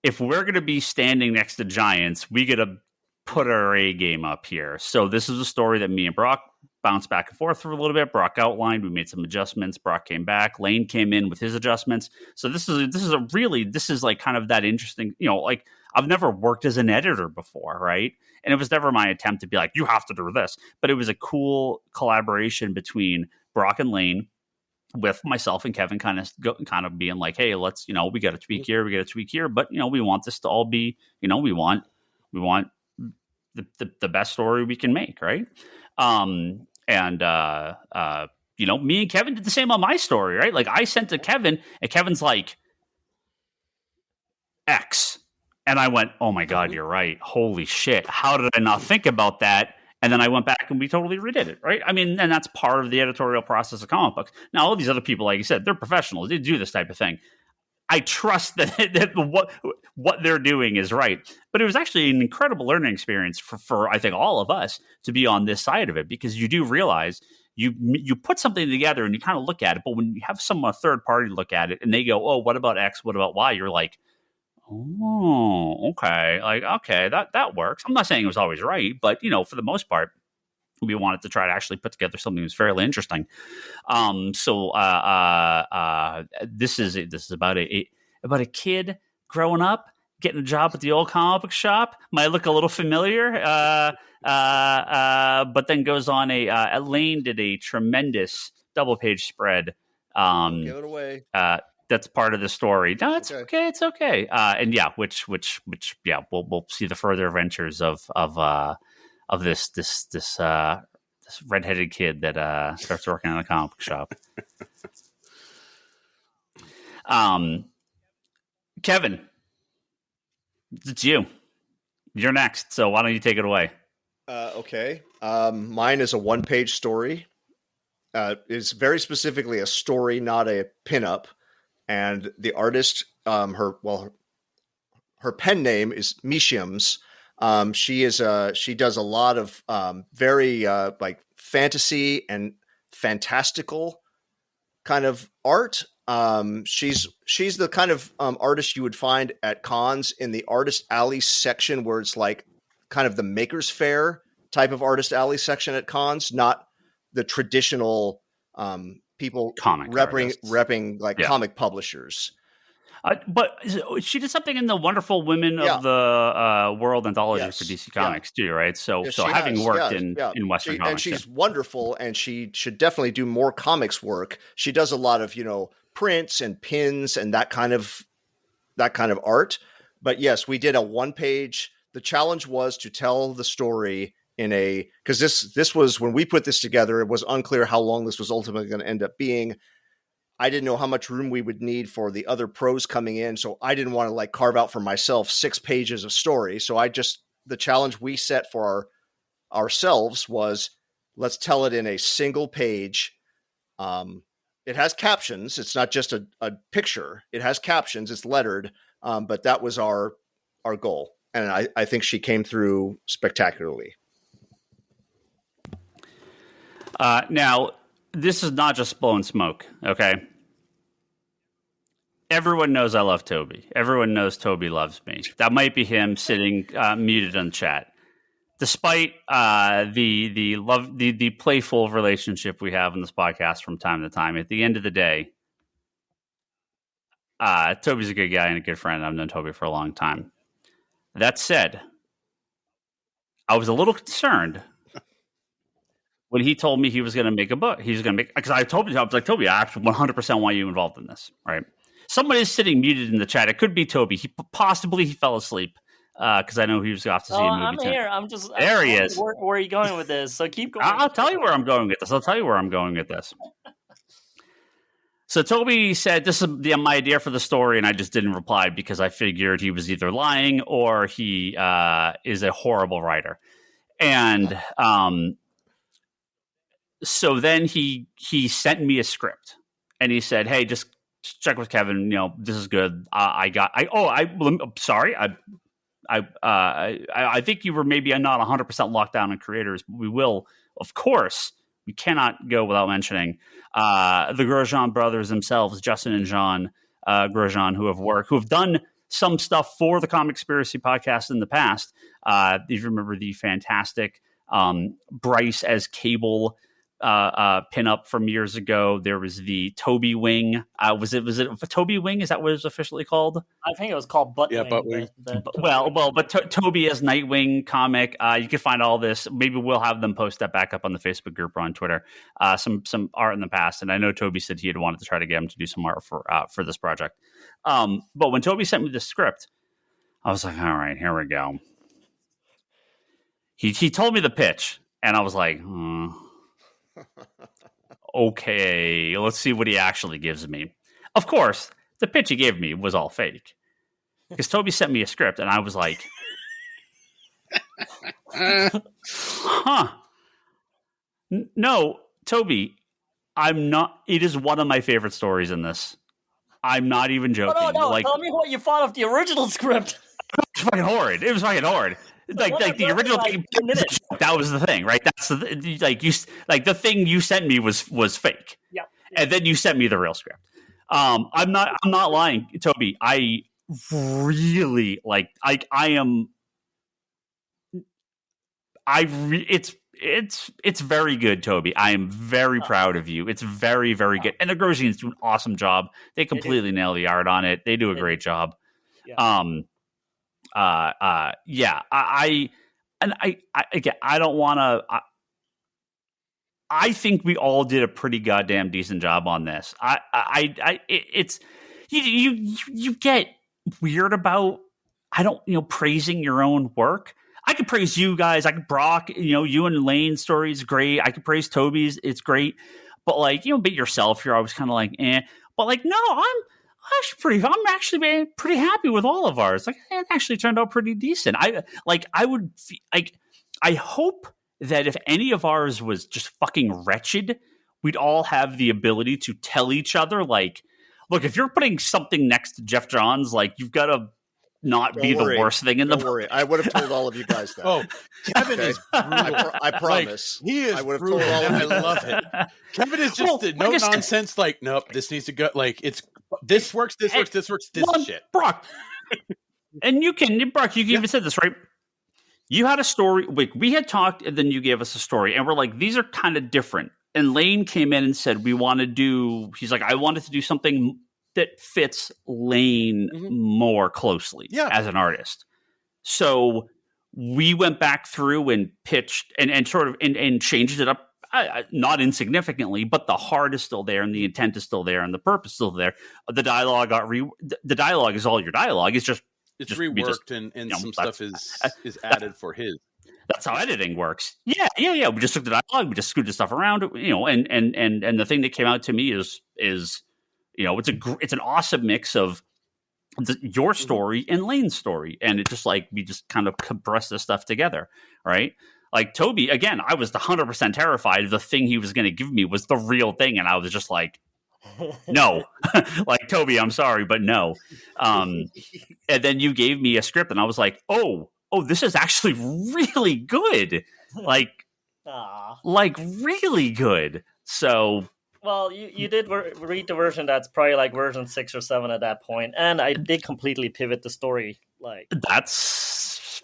if we're going to be standing next to giants, we got to put our A game up here. So this is a story that me and Brock bounced back and forth for a little bit. Brock outlined, we made some adjustments. Brock came back. Lane came in with his adjustments. So this is like kind of that interesting, like I've never worked as an editor before, right? And it was never my attempt to be like, you have to do this. But it was a cool collaboration between Brock and Lane with myself and Kevin kind of being like, hey, let's, we got to tweak here, but we want this to all be, we want the best story we can make, right? Me and Kevin did the same on my story, right? Like I sent to Kevin, and Kevin's like X, and I went, oh my God, you're right. Holy shit. How did I not think about that? And then I went back and we totally redid it, right? I mean, and that's part of the editorial process of comic books. Now, all these other people, like you said, they're professionals. They do this type of thing. I trust that what they're doing is right. But it was actually an incredible learning experience for I think all of us to be on this side of it, because you do realize you put something together and you kind of look at it, but when you have a third party look at it and they go, oh, what about X? What about Y? You're like, oh, okay. Like, okay, that works. I'm not saying it was always right, but for the most part, we wanted to try to actually put together something that was fairly interesting. This is about a kid growing up, getting a job at the old comic book shop. Might look a little familiar, but then goes on Elaine did a tremendous double page spread. Give it away. That's part of the story. No, it's okay. It's okay. And yeah, which we'll see the further adventures of this redheaded kid that starts working in a comic book shop. Kevin, it's you. You're next. So why don't you take it away? Okay. Mine is a 1-page story. It's very specifically a story, not a pinup. And the artist, her pen name is Mishiams. She does a lot of very like fantasy and fantastical kind of art. She's the kind of artist you would find at cons in the artist alley section, where it's like kind of the Makers Fair type of artist alley section at cons, not the traditional people repping like comic publishers. But she did something in the Wonderful Women of the World Anthology for DC Comics too, right? So having worked in Western comics. And she's wonderful, and she should definitely do more comics work. She does a lot of, prints and pins and that kind of art. But yes, we did a 1-page. The challenge was to tell the story because this was, when we put this together, it was unclear how long this was ultimately going to end up being. I didn't know how much room we would need for the other pros coming in. So I didn't want to like carve out for myself 6 pages of story. So the challenge we set for ourselves was, let's tell it in a single page. It has captions. It's not just a picture. It has captions. It's lettered. But that was our goal. And I think she came through spectacularly. Now, this is not just blowing smoke, okay? Everyone knows I love Toby. Everyone knows Toby loves me. That might be him sitting muted on chat. Despite the playful relationship we have in this podcast from time to time, at the end of the day, Toby's a good guy and a good friend. I've known Toby for a long time. That said, I was a little concerned when he told me he was going to make a book. He was going to make, because I was like, Toby, I actually 100% want you involved in this, right? Someone is sitting muted in the chat. It could be Toby. He fell asleep because I know he was off to see a movie. I'm here. There he is. Where are you going with this? So keep going. I'll tell you where I'm going with this. So Toby said, this is my idea for the story, and I just didn't reply because I figured he was either lying or he is a horrible writer. And so then he sent me a script, and he said, hey, just check with Kevin. This is good. I think you were maybe not 100% locked down on creators, but we will, of course, we cannot go without mentioning the Grosjean brothers themselves, Justin and John Grosjean, who have done some stuff for the Comic Conspiracy podcast in the past. If you remember the fantastic Bryce as Cable pinup from years ago. There was the Toby wing. Was it a Toby wing? Is that what it was officially called? I think it was called Butt Yeah, Wing. Butt Wing. But Toby as Nightwing comic. You can find all this. Maybe we'll have them post that back up on the Facebook group or on Twitter. Some art in the past, and I know Toby said he had wanted to try to get him to do some art for this project. But when Toby sent me the script, I was like, all right, here we go. He told me the pitch, and I was like, okay, let's see what he actually gives me. Of course, the pitch he gave me was all fake. Because Toby sent me a script, and I was like, huh. No, Toby, I'm not. It is one of my favorite stories in this. I'm not even joking. No, tell me what you thought of the original script. It was fucking horrid. Like the original thing, that was the thing, right? That's the thing you sent me was fake. Yeah. And then you sent me the real script. I'm not lying, Toby. I really it's very good, Toby. I am very proud of you. It's very, very good. And the Grosians do an awesome job. They completely nail the art on it. They do a great job. Yeah. I don't want to. I think we all did a pretty goddamn decent job on this. It's you get weird about praising your own work. I could praise you guys. I could Brock. You and Lane's story is great. I could praise Toby's. It's great. But but yourself, you're always kind of like, eh. But no, I'm actually pretty happy with all of ours. Like, it actually turned out pretty decent. I hope that if any of ours was just fucking wretched, we'd all have the ability to tell each other, like, look, if you're putting something next to Jeff Johns, like, you've got to not Don't be worry. the worst thing in the Don't worry. I would have told all of you guys that. Oh, Kevin is brutal. I promise. He is I would have brutal. told all of I you. love it. Kevin is just no nonsense. Like, nope, this needs to go. Like, this works. This shit. Brock, and Brock, you even said this, right? You had a story. We had talked, and then you gave us a story, and we're like, these are kind of different. And Lane came in and said, he's like, I wanted to do something that fits Lane more closely as an artist. So we went back through and pitched and sort of and changed it up, not insignificantly, but the heart is still there and the intent is still there and the purpose is still there. The dialogue the dialogue is all your dialogue. It's reworked and some stuff is added for his. That's how editing works. Yeah. We just took the dialogue, we just screwed the stuff around, and the thing that came out to me is it's an awesome mix of your story and Lane's story, and it just we just kind of compress this stuff together, right? Like Toby, again, I was 100% terrified. The thing he was going to give me was the real thing, and I was just like, no, like Toby, I'm sorry, but no. And then you gave me a script, and I was like, oh, this is actually really good, like really good. So. Well, you did read the version that's probably like version 6 or 7 at that point, and I did completely pivot the story. Like that's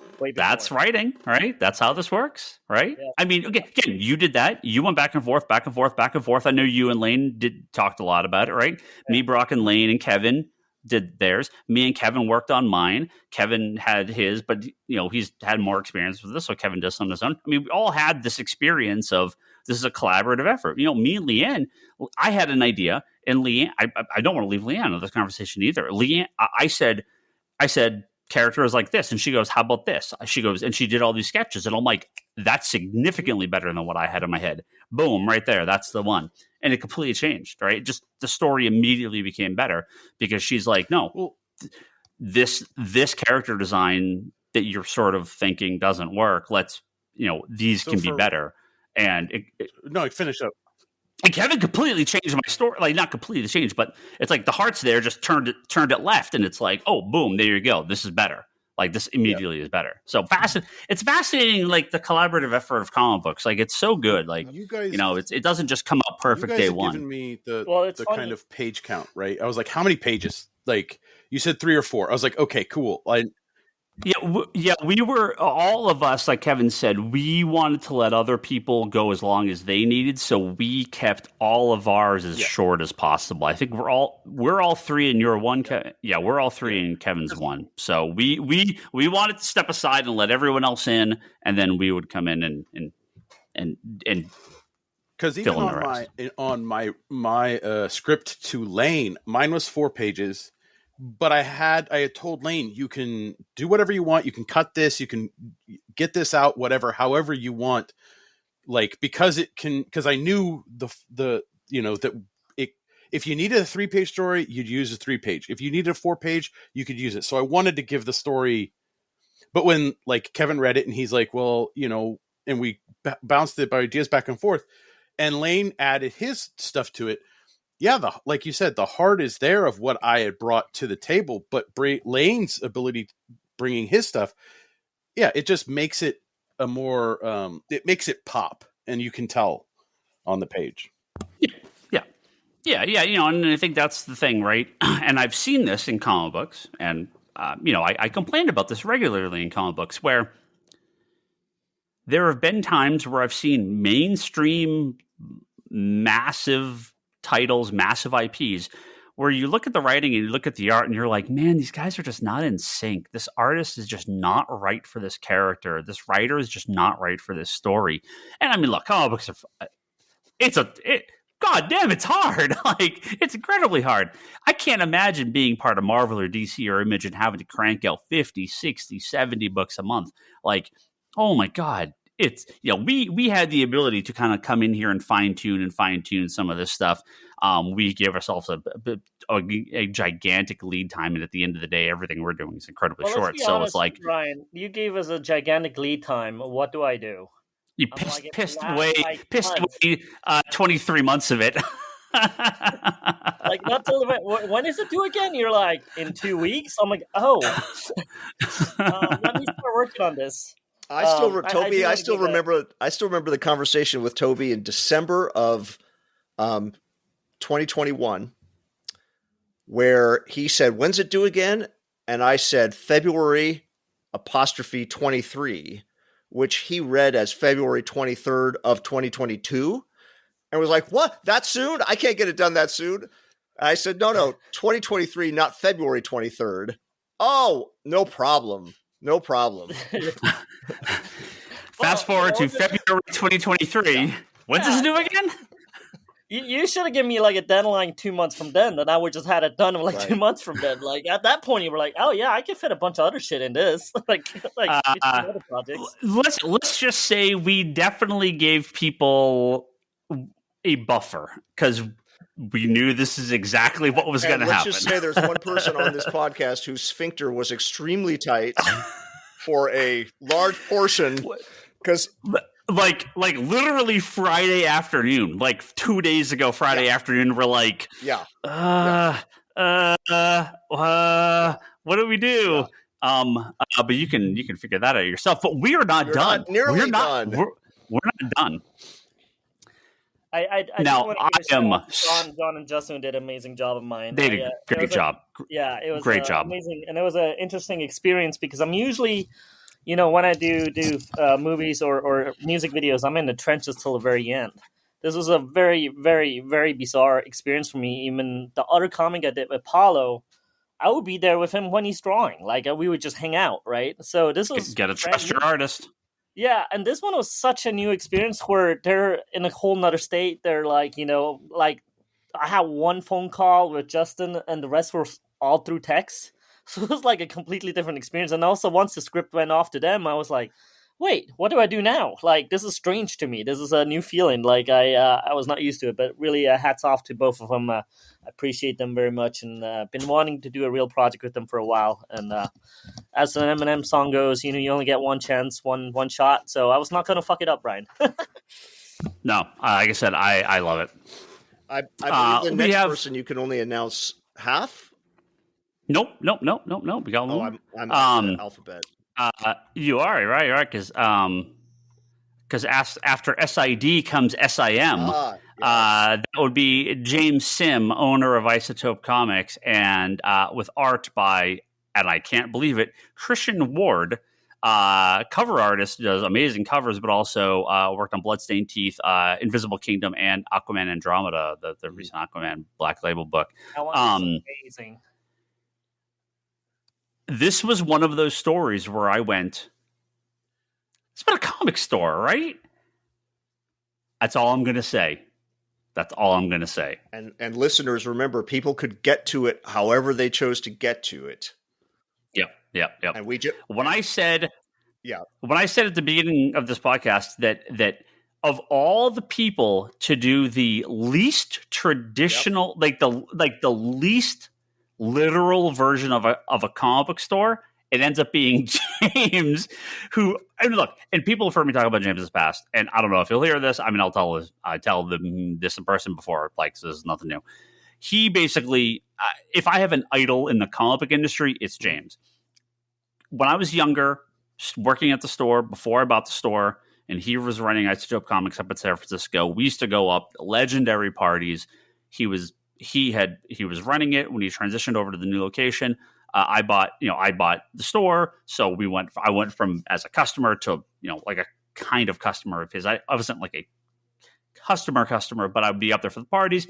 writing, right? That's how this works, right? Yeah. I mean, again, you did that. You went back and forth. I know you and Lane talked a lot about it, right? Yeah. Me, Brock, and Lane and Kevin did theirs. Me and Kevin worked on mine. Kevin had his, but he's had more experience with this, so Kevin does some of his own. I mean, we all had this experience of. This is a collaborative effort. Me and Leanne, I had an idea, and Leanne, I don't want to leave Leanne out of this conversation either. Leanne, I said, character is like this, and she goes, how about this? She goes, and she did all these sketches, and I'm like, that's significantly better than what I had in my head. Boom, right there, that's the one. And it completely changed, right? Just the story immediately became better because she's like, no, this character design that you're sort of thinking doesn't work. Let's, these can be better. And finish up. And Kevin completely changed my story. Like, not completely changed, but it's like the heart's there, just turned it left, and it's like, oh, boom, there you go. This is better. Like, this immediately is better. So it's fascinating, like the collaborative effort of comic books. Like, it's so good. Like, you guys, it doesn't just come out perfect day one. Given me the kind of page count, right? I was like, how many pages? Like, you said 3 or 4. I was like, okay, cool. We were, all of us, like Kevin said, we wanted to let other people go as long as they needed, so we kept all of ours as short as possible. I think we're all three in your one. We're all three in Kevin's one. So we wanted to step aside and let everyone else in, and then we would come in and because even on my script to Lane, mine was 4 pages. But I had told Lane, you can do whatever you want. You can cut this. You can get this out, however you want. Like, because I knew that if you needed a 3-page story, you'd use a 3-page. If you needed a 4-page, you could use it. So I wanted to give the story. But when like Kevin read it and he's like, well, and we bounced the ideas back and forth, and Lane added his stuff to it. Yeah, like you said, the heart is there of what I had brought to the table, but Lane's ability bringing his stuff, it just makes it a more, it makes it pop, and you can tell on the page. Yeah. And I think that's the thing, right? And I've seen this in comic books, and I complained about this regularly in comic books, where there have been times where I've seen mainstream, massive titles, massive IPs, where you look at the writing and you look at the art and you're like, man, these guys are just not in sync. This artist is just not right for this character. This writer is just not right for this story. And I mean, look, comic books are, God damn, it's hard. Like, it's incredibly hard. I can't imagine being part of Marvel or DC or Image and having to crank out 50, 60, 70 books a month. Like, oh my God. It's, we had the ability to kind of come in here and fine tune some of this stuff. We give ourselves a gigantic lead time, and at the end of the day, everything we're doing is incredibly short. So honest, it's like, Ryan, you gave us a gigantic lead time. What do I do? You pissed away 23 months of it. Like, not till when is it due again? You're like, in 2 weeks. I'm like, oh, let me start working on this. I still remember the conversation with Toby in December of 2021, where he said, "When's it due again?" And I said February '23, which he read as February 23rd of 2022, and was like, "What? That soon? I can't get it done that soon." And I said, "No, 2023, not February 23rd." Oh, no problem. No problem. Fast forward to February 2023. When's this due again? You should have given me like a deadline 2 months from then, and I would just had it done in 2 months from then. Like, at that point, you were like, "Oh yeah, I can fit a bunch of other shit in this." Other projects. Let's just say we definitely gave people a buffer, because we knew this is exactly what was going to happen. Let's just say there's one person on this podcast whose sphincter was extremely tight for a large portion, because like literally Friday afternoon, like 2 days ago, Friday afternoon, we're like, what do we do? But you can figure that out yourself. But we are not done. We're not done. I John and Justin did an amazing job of mine. They did a great job. It was great job. Amazing, and it was an interesting experience, because I'm usually, when I do movies or music videos, I'm in the trenches till the very end. This was a very, very, very bizarre experience for me. Even the other comic I did with Paulo, I would be there with him when he's drawing. Like, we would just hang out, right? So this was gotta trust your artist. Yeah, and this one was such a new experience where they're in a whole nother state. They're like, like, I had one phone call with Justin and the rest were all through text. So it was like a completely different experience. And also once the script went off to them, I was like, wait, what do I do now? Like, this is strange to me. This is a new feeling. Like, I was not used to it, but really hats off to both of them. I appreciate them very much, and been wanting to do a real project with them for a while. And as an Eminem song goes, you only get one chance, one shot. So I was not going to fuck it up, Brian. No, like I said, I love it. I believe the next person you can only announce half. Nope. We got one. I'm alphabet. You are right, because after SID comes SIM. That would be James Sim, owner of Isotope Comics, and with art by and I can't believe it, Christian Ward, cover artist, does amazing covers, but also worked on Bloodstained Teeth, Invisible Kingdom, and Aquaman Andromeda, the recent Aquaman Black Label book. That one is amazing. This was one of those stories where I went, it's been a comic store, right? That's all I'm going to say. That's all I'm going to say. And listeners, remember, people could get to it however they chose to get to it. Yep. And we just when I said at the beginning of this podcast that of all the people to do the least traditional, like the least literal version of a comic book store, it ends up being James, who, and look, and people have heard me talk about James in the past, and I don't know if you'll hear this. I mean, I tell them this in person before, like, so this is nothing new. He basically, if I have an idol in the comic book industry, it's James. When I was younger, working at the store, before I bought the store, and he was running Isotope Comics up in San Francisco, we used to go up legendary parties. He was running it when he transitioned over to the new location. I bought the store, so I went from as a customer to, like a kind of customer of his. I wasn't like a customer, but I'd be up there for the parties,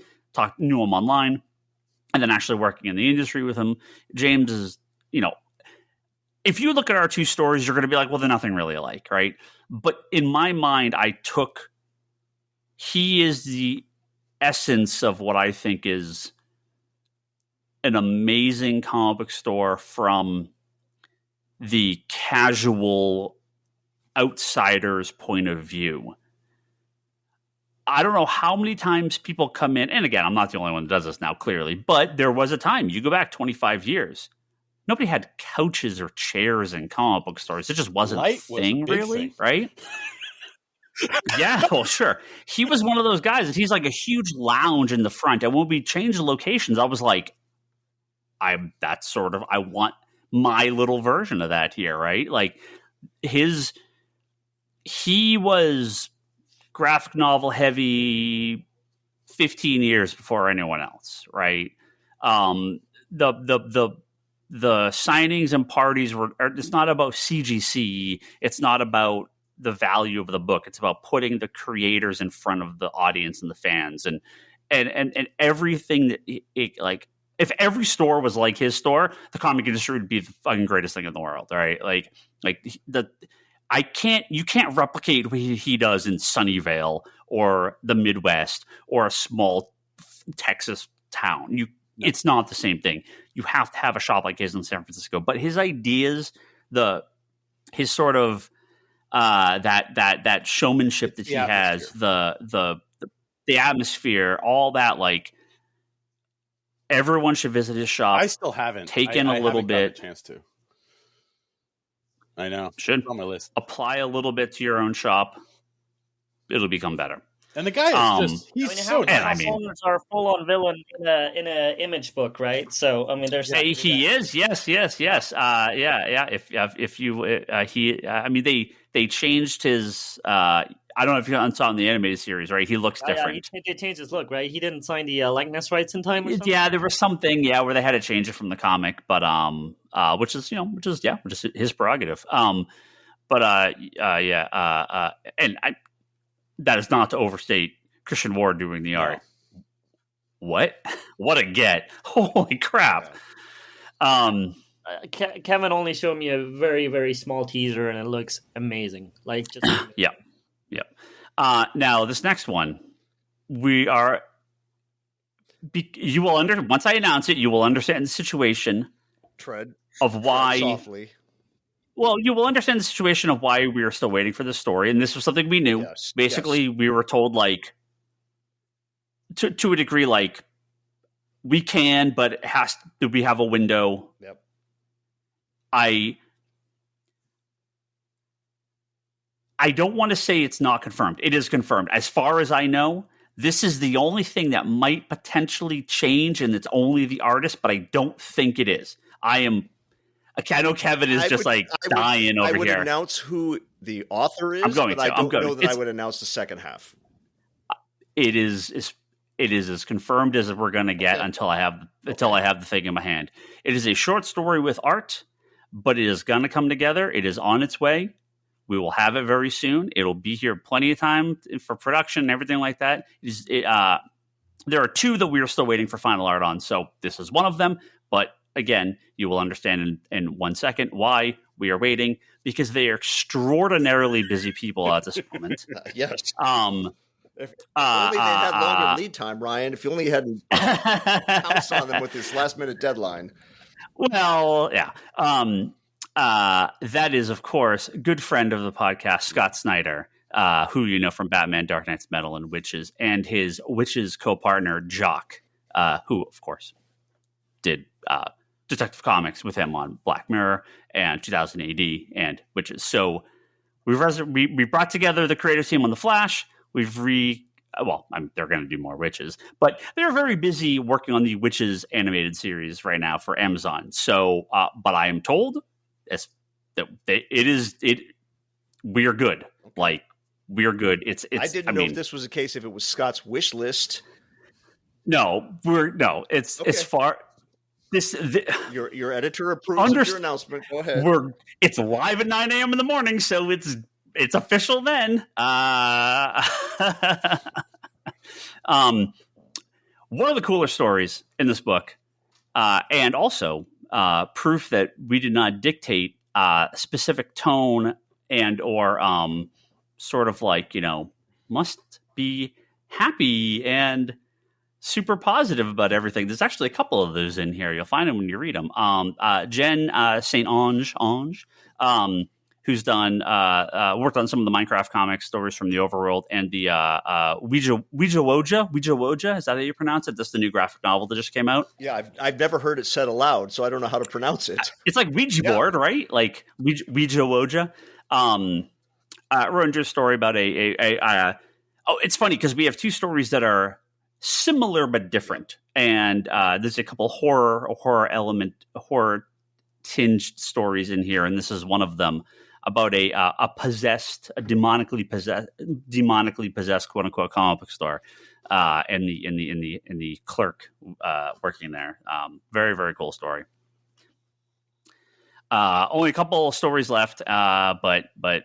knew him online, and then actually working in the industry with him. James is, if you look at our two stories, you're going to be like, well, they're nothing really alike, right? But in my mind, he is the essence of what I think is an amazing comic book store from the casual outsider's point of view. I don't know how many times people come in, and again, I'm not the only one that does this now, clearly, but there was a time, you go back 25 years, nobody had couches or chairs in comic book stores. It just wasn't a thing, really, right? Yeah, well, sure. He was one of those guys that he's like a huge lounge in the front. And when we changed the locations, I was like, I want my little version of that here, right? Like he was graphic novel heavy 15 years before anyone else, right? The signings and parties it's not about CGC. It's not about the value of the book. It's about putting the creators in front of the audience and the fans and everything that like, if every store was like his store, the comic industry would be the fucking greatest thing in the world. Right. You can't replicate what he does in Sunnyvale or the Midwest or a small Texas town. It's not the same thing. You have to have a shop like his in San Francisco. But his ideas, his sort of that showmanship that he has, the atmosphere, all that, like, everyone should visit his shop. I still haven't. Take in a little bit. A chance to. I know. Should on my list. Apply a little bit to your own shop. It'll become better. And the guy is so nice. Owners are full on villain in a image book, right? So I mean, there's he is yes. Yeah. If you I mean they changed his. I don't know if you saw in the animated series, right? He looks different. Yeah, they changed his look, right? He didn't sign the likeness rights in time. Or something? Yeah, there was something, where they had to change it from the comic, but which is his prerogative. And that is not to overstate Christian Ward doing the art. What a get! Holy crap! Kevin only showed me a very, very small teaser, and it looks amazing. Like, just yeah. Now this next one, once I announce it, you will understand the situation. Tread softly. Well, you will understand the situation of why we are still waiting for this story, and this was something we knew. Yes, basically, we were told, like, to a degree, like, we can, but we have a window. Yep. I don't want to say it's not confirmed. It is confirmed. As far as I know, this is the only thing that might potentially change, and it's only the artist, but I don't think it is. I know Kevin is dying over here. I would announce who the author is, I don't know that I would announce the second half. It is It is as confirmed as we're going to get until I have the thing in my hand. It is a short story with art, but it is going to come together. It is on its way. We will have it very soon. It'll be here plenty of time for production and everything like that. There are 2 that we are still waiting for final art on, so this is one of them. But again, you will understand in 1 second why we are waiting, because they are extraordinarily busy people at this moment. Yes. If only they had longer lead time, Ryan. If you only hadn't pounced on them with this last-minute deadline. Well, yeah. That is, of course, good friend of the podcast, Scott Snyder, who you know from Batman, Dark Knight's Metal, and Witches, and his Witches co-partner, Jock, who, of course, did Detective Comics with him on Black Mirror and 2000 AD and Witches. So we brought together the creative team on The Flash. They're going to do more Witches, but they're very busy working on the Witches animated series right now for Amazon. So, but I am told we are good. Like, we are good. I didn't know if this was a case if it was Scott's wish list. It's far. Your editor approves of your announcement. Go ahead. It's live at 9 a.m. in the morning, so it's official then. One of the cooler stories in this book, and also proof that we did not dictate specific tone and or sort of like, must be happy and super positive about everything. There's actually a couple of those in here. You'll find them when you read them. Jen St. Ange, who's done worked on some of the Minecraft comic stories from the Overworld, and the Ouija Woja. Is that how you pronounce it? That's the new graphic novel that just came out. Yeah, I've never heard it said aloud, so I don't know how to pronounce it. It's like Ouija board, right? Like Ouija Woja. Wrote a story about it's funny because we have 2 stories that are similar but different, and there's a couple horror tinged stories in here, and this is one of them about a demonically possessed quote unquote comic book store, and the clerk working there. Very, very cool story. Only a couple of stories left, but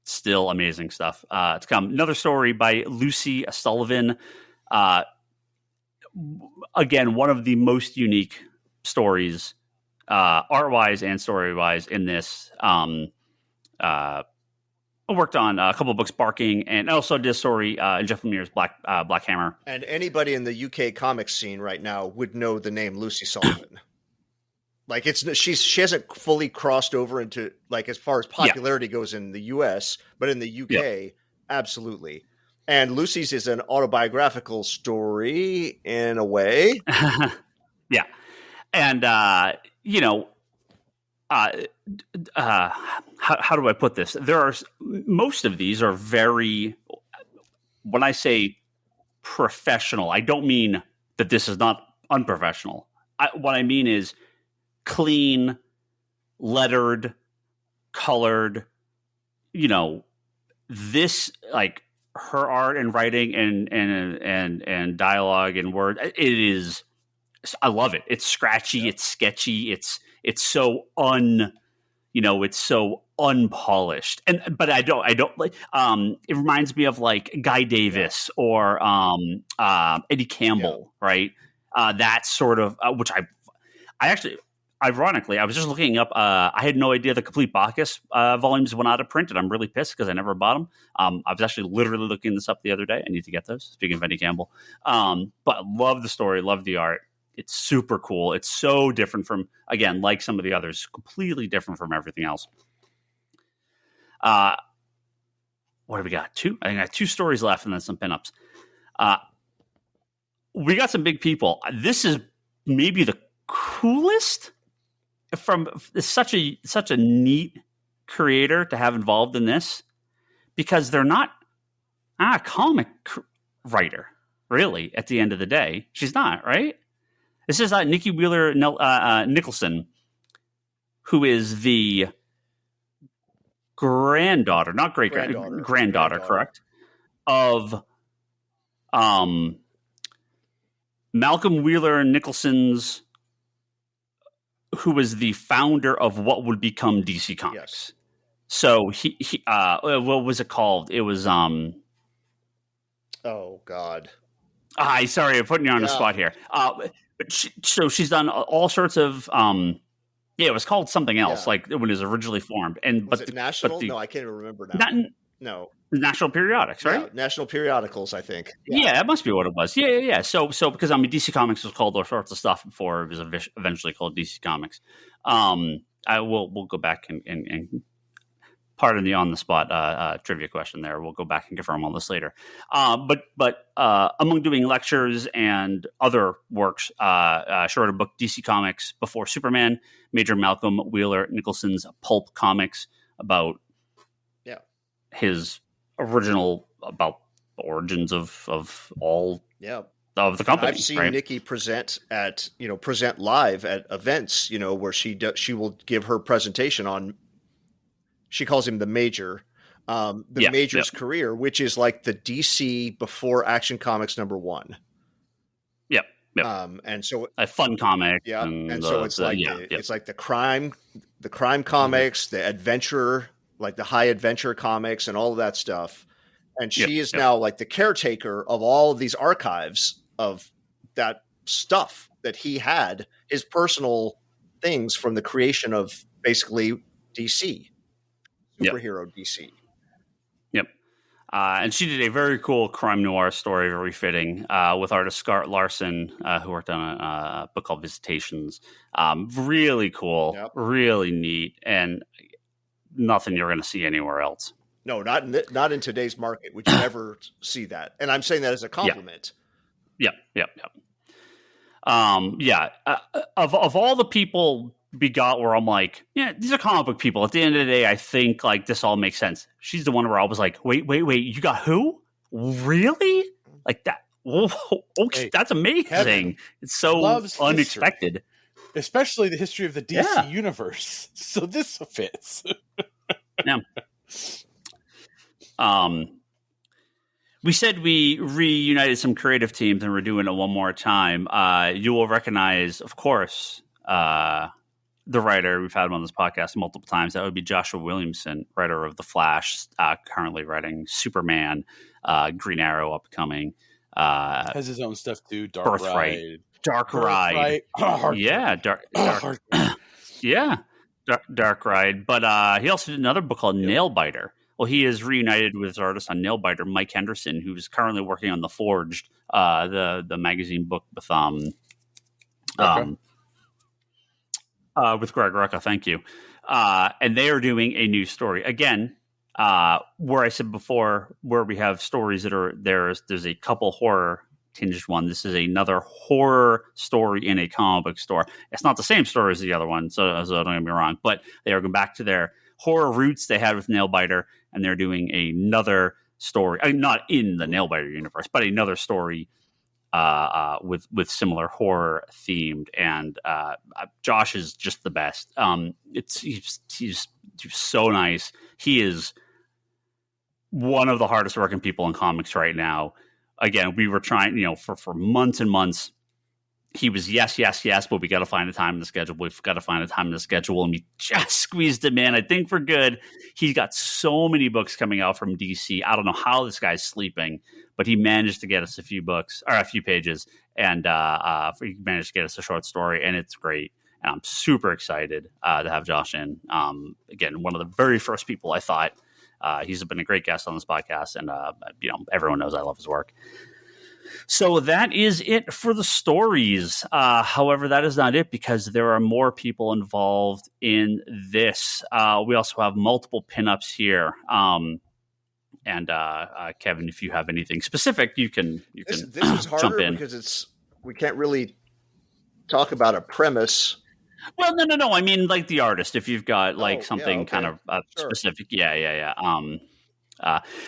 still amazing stuff to come. Another story by Lucy Sullivan. Again, one of the most unique stories, art-wise and story-wise in this. I worked on a couple of books, Barking, and also did a story in Jeff Lemire's Black Hammer. And anybody in the UK comics scene right now would know the name Lucy Sullivan. Like she hasn't fully crossed over into, like, as far as popularity goes in the US, but in the UK, absolutely. And Lucy's is an autobiographical story in a way. Yeah. And, how do I put this? Most of these are very, when I say professional, I don't mean that this is not unprofessional. What I mean is clean, lettered, colored, this, like, her art and writing and dialogue and word, it is, I love it. It's scratchy, it's sketchy, it's so it's so unpolished. But I don't like, it reminds me of like Guy Davis or Eddie Campbell, right? That sort of, which I actually, ironically, I was just looking up. I had no idea the complete Bacchus volumes went out of print, and I'm really pissed because I never bought them. I was actually literally looking this up the other day. I need to get those. Speaking of Eddie Campbell, but love the story, love the art. It's super cool. It's so different from, again, like some of the others, completely different from everything else. What do we got? I think I got 2 stories left, and then some pinups. We got some big people. This is maybe the coolest. From such a neat creator to have involved in this, because they're not a comic writer, really. At the end of the day, she's not, right? This is Nikki Wheeler Nicholson, who is the granddaughter, not great granddaughter, correct, of Malcolm Wheeler Nicholson's, who was the founder of what would become DC Comics. Yes. So he what was it called? It was oh God. Sorry, I'm putting you on the spot here. But she's done all sorts of it was called something else, like when it was originally formed. And was it National? No, I can't even remember now. No. National Periodics, right? Yeah, National Periodicals, I think. Yeah, that must be what it was. Yeah. So because DC Comics was called all sorts of stuff before it was eventually called DC Comics. We'll go back and pardon the on the spot trivia question there. We'll go back and confirm all this later. But among doing lectures and other works, she wrote a book, DC Comics Before Superman, Major Malcolm Wheeler Nicholson's pulp comics about his original about the origins of all of the company. I've seen Nikki present live at events, where she will give her presentation on. She calls him the Major, Major's career, which is like the DC before Action Comics #1. Yep. And so a fun comic. Yeah, and so it's like the crime comics, the adventure, like the high adventure comics, and all of that stuff. And she is now like the caretaker of all of these archives of that stuff that he had, his personal things from the creation of basically DC. Superhero DC. Yep. And she did a very cool crime noir story, very fitting, with artist Scott Larson, who worked on a book called Visitations. Really cool, really neat, and nothing you're going to see anywhere else. No, not in today's market would you ever see that. And I'm saying that as a compliment. Yep. Of all the people we got where I'm like, these are comic book people. At the end of the day, I think like this all makes sense. She's the one where I was like, wait, you got who? Really? Like that? Whoa, okay, hey, that's amazing. Kevin it's so unexpected. History, especially the history of the DC universe. So this fits. Yeah. We said we reunited some creative teams and we're doing it one more time. You will recognize, of course, the writer. We've had him on this podcast multiple times. That would be Joshua Williamson, writer of The Flash, currently writing Superman, Green Arrow upcoming. Has his own stuff too. Dark Ride. Dark Ride. Dark Ride. But he also did another book called Nailbiter. Well, he is reunited with his artist on Nailbiter, Mike Henderson, who's currently working on The Forged, the magazine book with Greg Rucka. Thank you. And they are doing a new story again. Where I said before, where we have stories that are there's a couple horror tinged one. This is another horror story in a comic book store. It's not the same story as the other one, so don't get me wrong. But they are going back to their horror roots they had with Nailbiter, and they're doing another story. I mean, not in the Nailbiter universe, but another story with similar horror themed. And Josh is just the best. He's so nice. He is one of the hardest working people in comics right now. Again, we were trying, for months and months. He was yes, but we got to find a time in the schedule. We've got to find a time in the schedule, and we just squeezed him in. I think we're good. He's got so many books coming out from DC. I don't know how this guy's sleeping, but he managed to get us a few books or a few pages, and he managed to get us a short story, and it's great. And I'm super excited to have Josh in. Again, one of the very first people I thought. He's been a great guest on this podcast, and everyone knows I love his work. So that is it for the stories. However, that is not it, because there are more people involved in this. We also have multiple pinups here. And Kevin, if you have anything specific, you can this is harder jump in, because we can't really talk about a premise. Well, no. I mean, like the artist, if you've got something kind of specific. Yeah.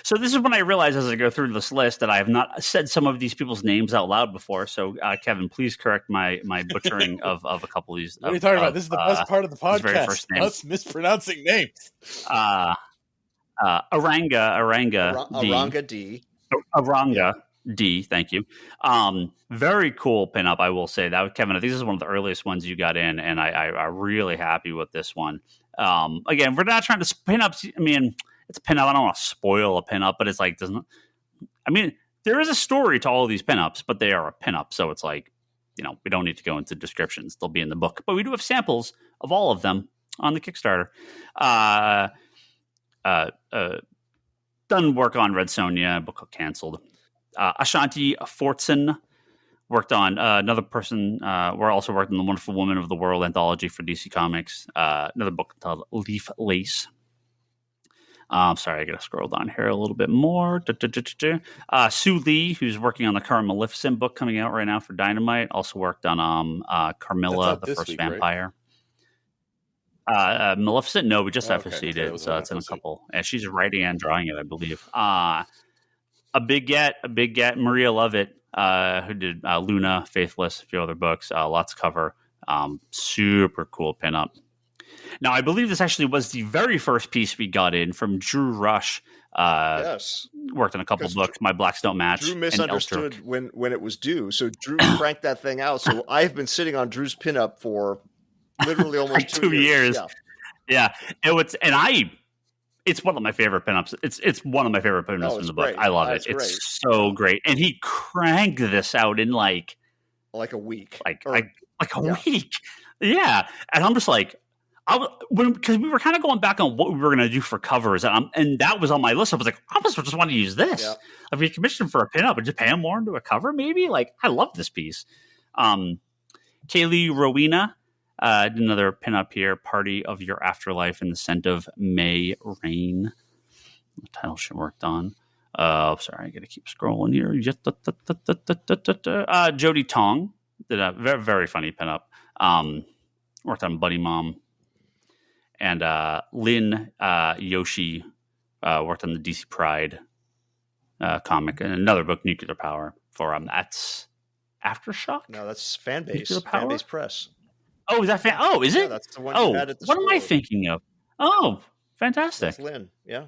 So this is when I realized as I go through this list that I have not said some of these people's names out loud before. So, Kevin, please correct my butchering of a couple of these. What are you talking about? This is the best part of the podcast. Us mispronouncing names. Aranga D. D, thank you. Very cool pinup, I will say. That, Kevin, I think this is one of the earliest ones you got in, and I'm really happy with this one. Again, we're not trying to pinups. I mean, it's a pinup. I don't want to spoil a pinup, but it's like doesn't. I mean, there is a story to all of these pinups, but they are a pinup, so it's like, you know, we don't need to go into descriptions. They'll be in the book, but we do have samples of all of them on the Kickstarter. Done work on Red Sonja, book got canceled. Ashanti Fortson worked on another person. We're also working on the Wonderful Woman of the World anthology for DC Comics. Another book called Leaf Lace. Sorry, I got to scroll down here a little bit more. Sue Lee, who's working on the current Maleficent book coming out right now for Dynamite, also worked on Carmilla, the First Vampire. Right? Maleficent, no, we just FSC'd it, so it's in a couple. And she's writing and drawing it, I believe. A big get, Maria Lovett, who did Luna, Faithless, a few other books, lots to cover. Super cool pinup. Now, I believe this actually was the very first piece we got in from Drew Rush. Yes. Worked on a couple books, My Blacks Don't Match. Drew misunderstood when it was due. So Drew cranked that thing out. So I've been sitting on Drew's pinup for literally almost like 2 years. Yeah. It's one of my favorite pinups. It's one of my favorite pinups in the book. Great. I love it. It's so great. And he cranked this out in like a week. Like a week. Yeah. And I'm just like, because we were kind of going back on what we were going to do for covers, and that was on my list. I was like, I just want to use this. Yeah. If we commissioned for a pinup and just pay him more into a cover, maybe. Like, I love this piece. Kaylee Rowena did another pinup here, Party of Your Afterlife in the Scent of May Rain. The title she worked on. Sorry, I got to keep scrolling here. Jody Tong did a very, very funny pinup. Worked on Buddy Mom. And Lynn Yoshi worked on the DC Pride comic and another book, Nuclear Power, for that's Aftershock? No, that's Fanbase. Fanbase Press. Oh, is that is it? Yeah, that's the one you had at the what store. Am I thinking of? Oh, fantastic. That's Lynn, yeah.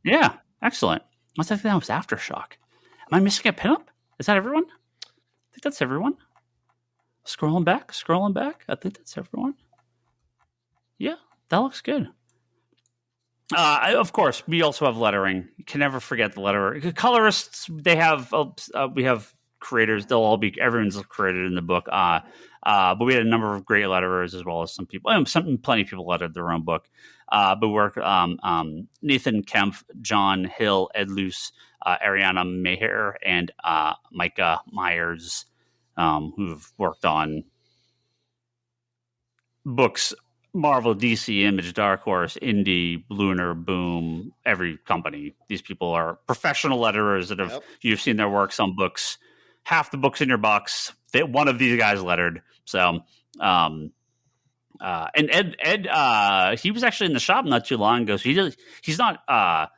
Yeah, excellent. I think that was Aftershock. Am I missing a pinup? Is that everyone? I think that's everyone. Scrolling back. I think that's everyone. Yeah. That looks good. Of course, we also have lettering. You can never forget the letterer. Colorists, they have. We have creators. Everyone's created in the book. But we had a number of great letterers as well as some people. Plenty of people lettered their own book. But work Nathan Kemp, John Hill, Ed Luce, Ariana Maher, and Micah Myers, who've worked on books. Marvel, DC, Image, Dark Horse, Indie, Lunar, Boom, every company. These people are professional letterers that you've seen their work. Some books, half the books in your box, one of these guys lettered. So, and Ed, he was actually in the shop not too long ago. So he's not a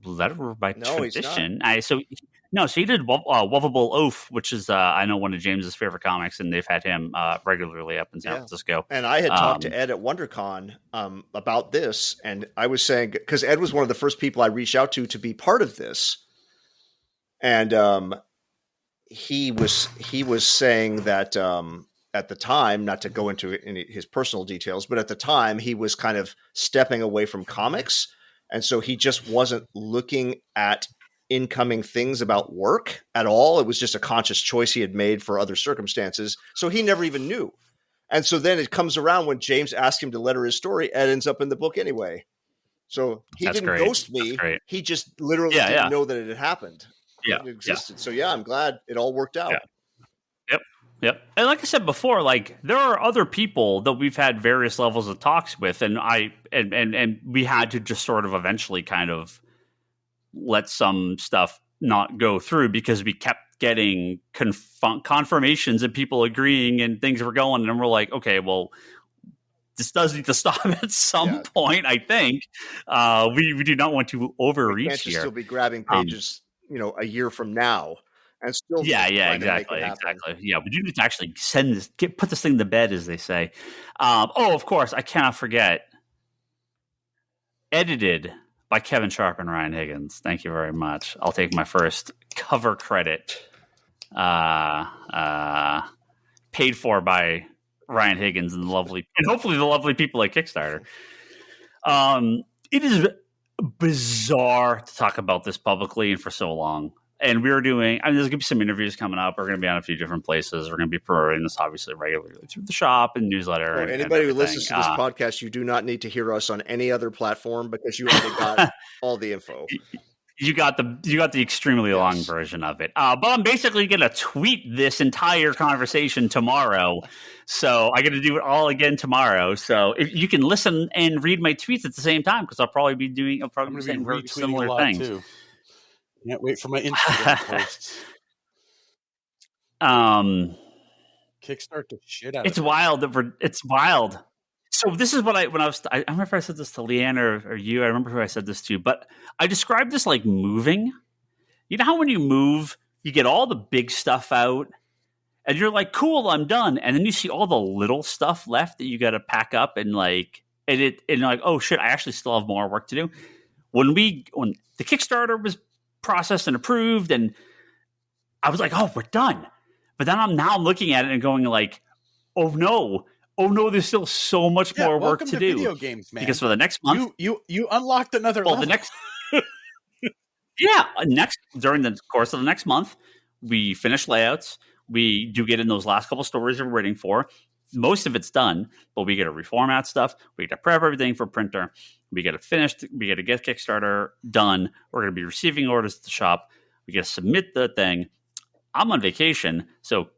letterer by tradition. So he did Lovable Oaf, which is, I know, one of James's favorite comics, and they've had him regularly up in San Francisco. And I had talked to Ed at WonderCon about this, and I was saying, because Ed was one of the first people I reached out to be part of this, and he was saying that at the time, not to go into his personal details, but at the time he was kind of stepping away from comics, and so he just wasn't looking at incoming things about work at all. It was just a conscious choice he had made for other circumstances. So he never even knew. And so then it comes around when James asked him to letter his story, Ed ends up in the book anyway. So he didn't ghost me. He just literally didn't know that it had happened. It existed. So I'm glad it all worked out. Yep. And like I said before, like there are other people that we've had various levels of talks with, and and we had to just sort of eventually kind of let some stuff not go through because we kept getting confirmations and people agreeing and things were going, and we're like, okay, well, this does need to stop at some point. I think we do not want to overreach we can't here. Still be grabbing pages, a year from now, and still exactly. Yeah, we do need to actually put this thing to bed, as they say. Of course, I cannot forget. Edited by Kevin Sharp and Ryan Higgins. Thank you very much. I'll take my first cover credit. Paid for by Ryan Higgins and hopefully the lovely people at Kickstarter. It is bizarre to talk about this publicly and for so long. And there's going to be some interviews coming up. We're going to be on a few different places. We're going to be promoting this obviously regularly through the shop and newsletter. And anybody who listens to this podcast, you do not need to hear us on any other platform because you already got all the info. You got the extremely long version of it. But I'm basically going to tweet this entire conversation tomorrow. So I got to do it all again tomorrow. So if you can listen and read my tweets at the same time, because I'll probably be saying very similar things. Too. Can't wait for my Instagram posts. Kickstart the shit out of it. It's wild. So this is what I remember if I said this to Leanne or you. I remember who I said this to, but I described this like moving. You know how when you move, you get all the big stuff out, and you're like, "Cool, I'm done," and then you see all the little stuff left that you got to pack up, and you're like, "Oh shit, I actually still have more work to do." When the Kickstarter was processed and approved, and I was like, "Oh, we're done," but then I'm looking at it and going like, "Oh no, there's still so much more work to do." Video games, man. Because for the next month, you unlocked another level. During the course of the next month, we finish layouts. We do get in those last couple stories we're waiting for. Most of it's done, but we get to reformat stuff. We get to prep everything for printer. We get it finished. We get to get Kickstarter done. We're going to be receiving orders at the shop. We get to submit the thing. I'm on vacation, so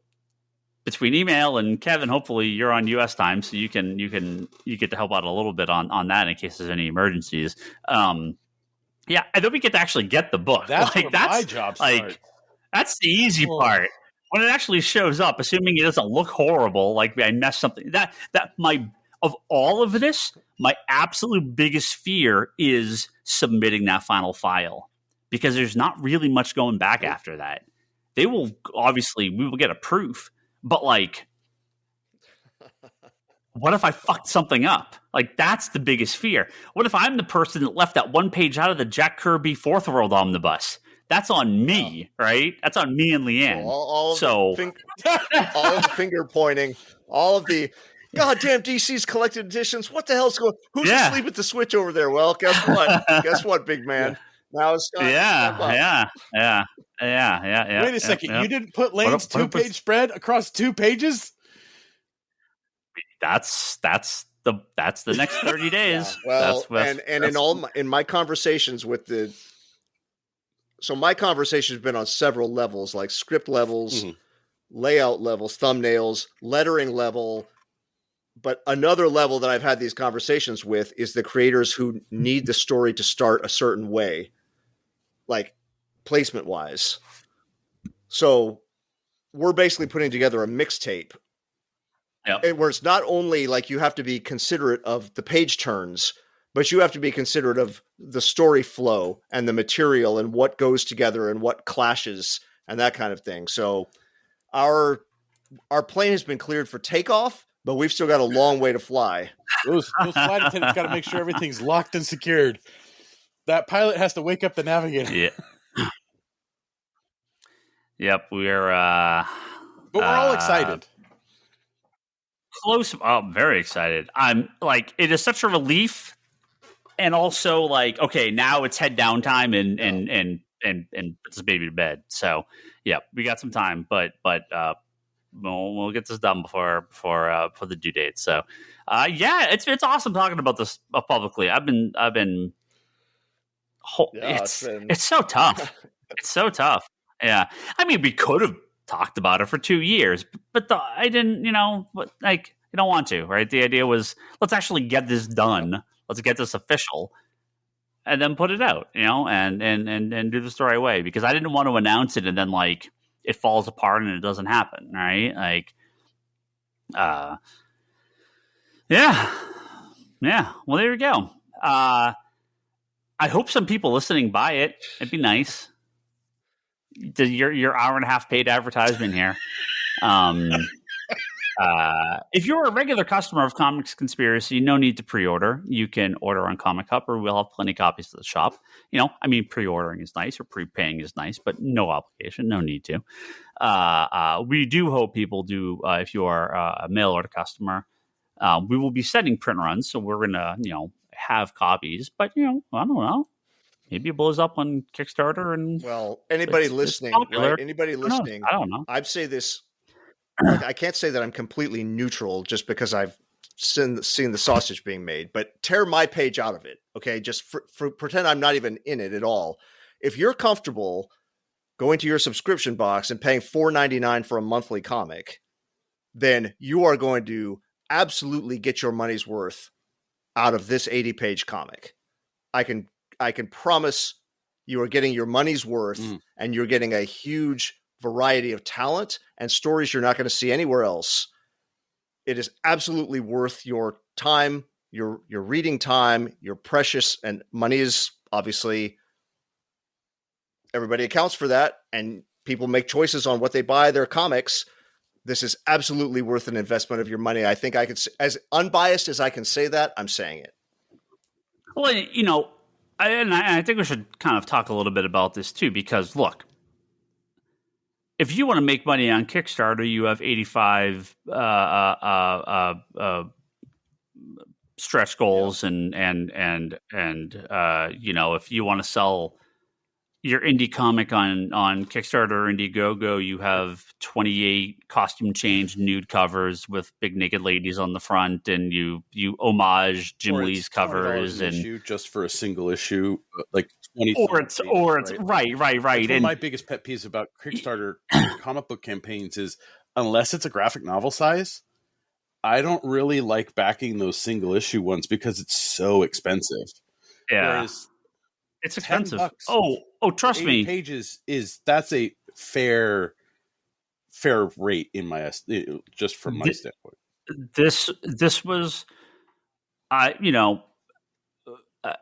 between email and Kevin, hopefully you're on U.S. time, so you get to help out a little bit on that in case there's any emergencies. And then we get to actually get the book. That's my job. That's the easy part. When it actually shows up, assuming it doesn't look horrible, like I messed something. Of all of this, my absolute biggest fear is submitting that final file, because there's not really much going back after that. We will get a proof. But what if I fucked something up? That's the biggest fear. What if I'm the person that left that one page out of the Jack Kirby Fourth World Omnibus? That's on me, right? That's on me and Leanne. All of the finger pointing, all of the goddamn DC's collected editions. What the hell's going? Who's asleep at the switch over there? Well, guess what? Guess what, big man? Now it's time. Yeah. Wait a second. You didn't put Lane's 2-page spread across 2 pages? That's the next 30 days. Well, in my conversations with so my conversation has been on several levels, like script levels, layout levels, thumbnails, lettering level. But another level that I've had these conversations with is the creators who need the story to start a certain way, like placement wise. So we're basically putting together a mixtape. Yep. Where it's not only like you have to be considerate of the page turns, but you have to be considerate of the story flow and the material and what goes together and what clashes and that kind of thing. So our plane has been cleared for takeoff, but we've still got a long way to fly. Those flight attendants got to make sure everything's locked and secured. That pilot has to wake up the navigator. Yeah. Yep, but we're all excited. Close. Oh, I'm very excited. I'm it is such a relief, and also okay, now it's head down time and put this baby to bed. So yeah, we got some time, but we'll get this done before the due date. So it's awesome talking about this publicly. It's so tough. It's so tough. Yeah, I mean, we could have talked about it for 2 years, but I didn't. You don't want to, right? The idea was, let's actually get this done. Let's get this official, and then put it out. And do this the right way, because I didn't want to announce it and then it falls apart and it doesn't happen, right? Yeah. Well, there you go. I hope some people listening buy it. It'd be nice. Your hour and a half paid advertisement here. If you're a regular customer of Comics Conspiracy, no need to pre-order. You can order on Comic Cup, or we'll have plenty of copies to the shop. Pre-ordering is nice, or prepaying is nice, but no obligation, no need to. We do hope people do. If you are a mail order customer, we will be sending print runs, so we're gonna, have copies. But I don't know. Maybe it blows up on Kickstarter. And anybody listening, right? Anybody listening, I don't know. I'd say this. Like, I can't say that I'm completely neutral just because I've seen the sausage being made, but tear my page out of it. Okay. Just pretend I'm not even in it at all. If you're comfortable going to your subscription box and paying $4.99 for a monthly comic, then you are going to absolutely get your money's worth out of this 80-page comic. I can promise you are getting your money's worth, and you're getting a huge variety of talent and stories you're not going to see anywhere else. It is absolutely worth your time, your reading time, your precious, and money is obviously, everybody accounts for that, and people make choices on what they buy their comics. This is absolutely worth an investment of your money. I think I could, as unbiased as I can say that, I'm saying it. Well, I think we should kind of talk a little bit about this too, because look, if you want to make money on Kickstarter, you have 85 stretch goals, and if you want to sell your indie comic on Kickstarter or Indiegogo, you have 28 costume change nude covers with big naked ladies on the front, and you homage Jim Lee's covers, and issue just for a single issue, like 20. Right. One of my biggest pet peeves about Kickstarter comic book campaigns is, unless it's a graphic novel size, I don't really like backing those single issue ones because it's so expensive. Yeah. Whereas it's expensive. Oh, trust me. Pages that's a fair rate in my just from my standpoint. This was,